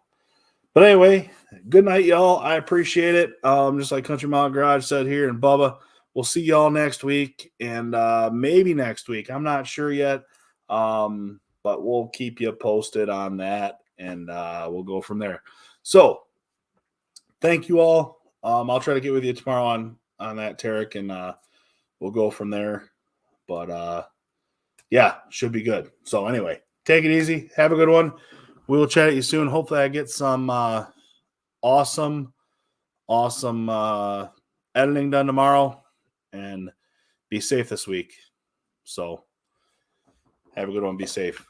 But anyway, good night, y'all. I appreciate it. Just like Country Mile Garage said here, and Bubba, we'll see y'all next week, and maybe next week. I'm not sure yet, but we'll keep you posted on that, and we'll go from there. So, thank you all. I'll try to get with you tomorrow on that, Tarek, and we'll go from there. But yeah, should be good. So anyway, take it easy. Have a good one. We will chat at you soon. Hopefully I get some awesome editing done tomorrow, and be safe this week. So have a good one. Be safe.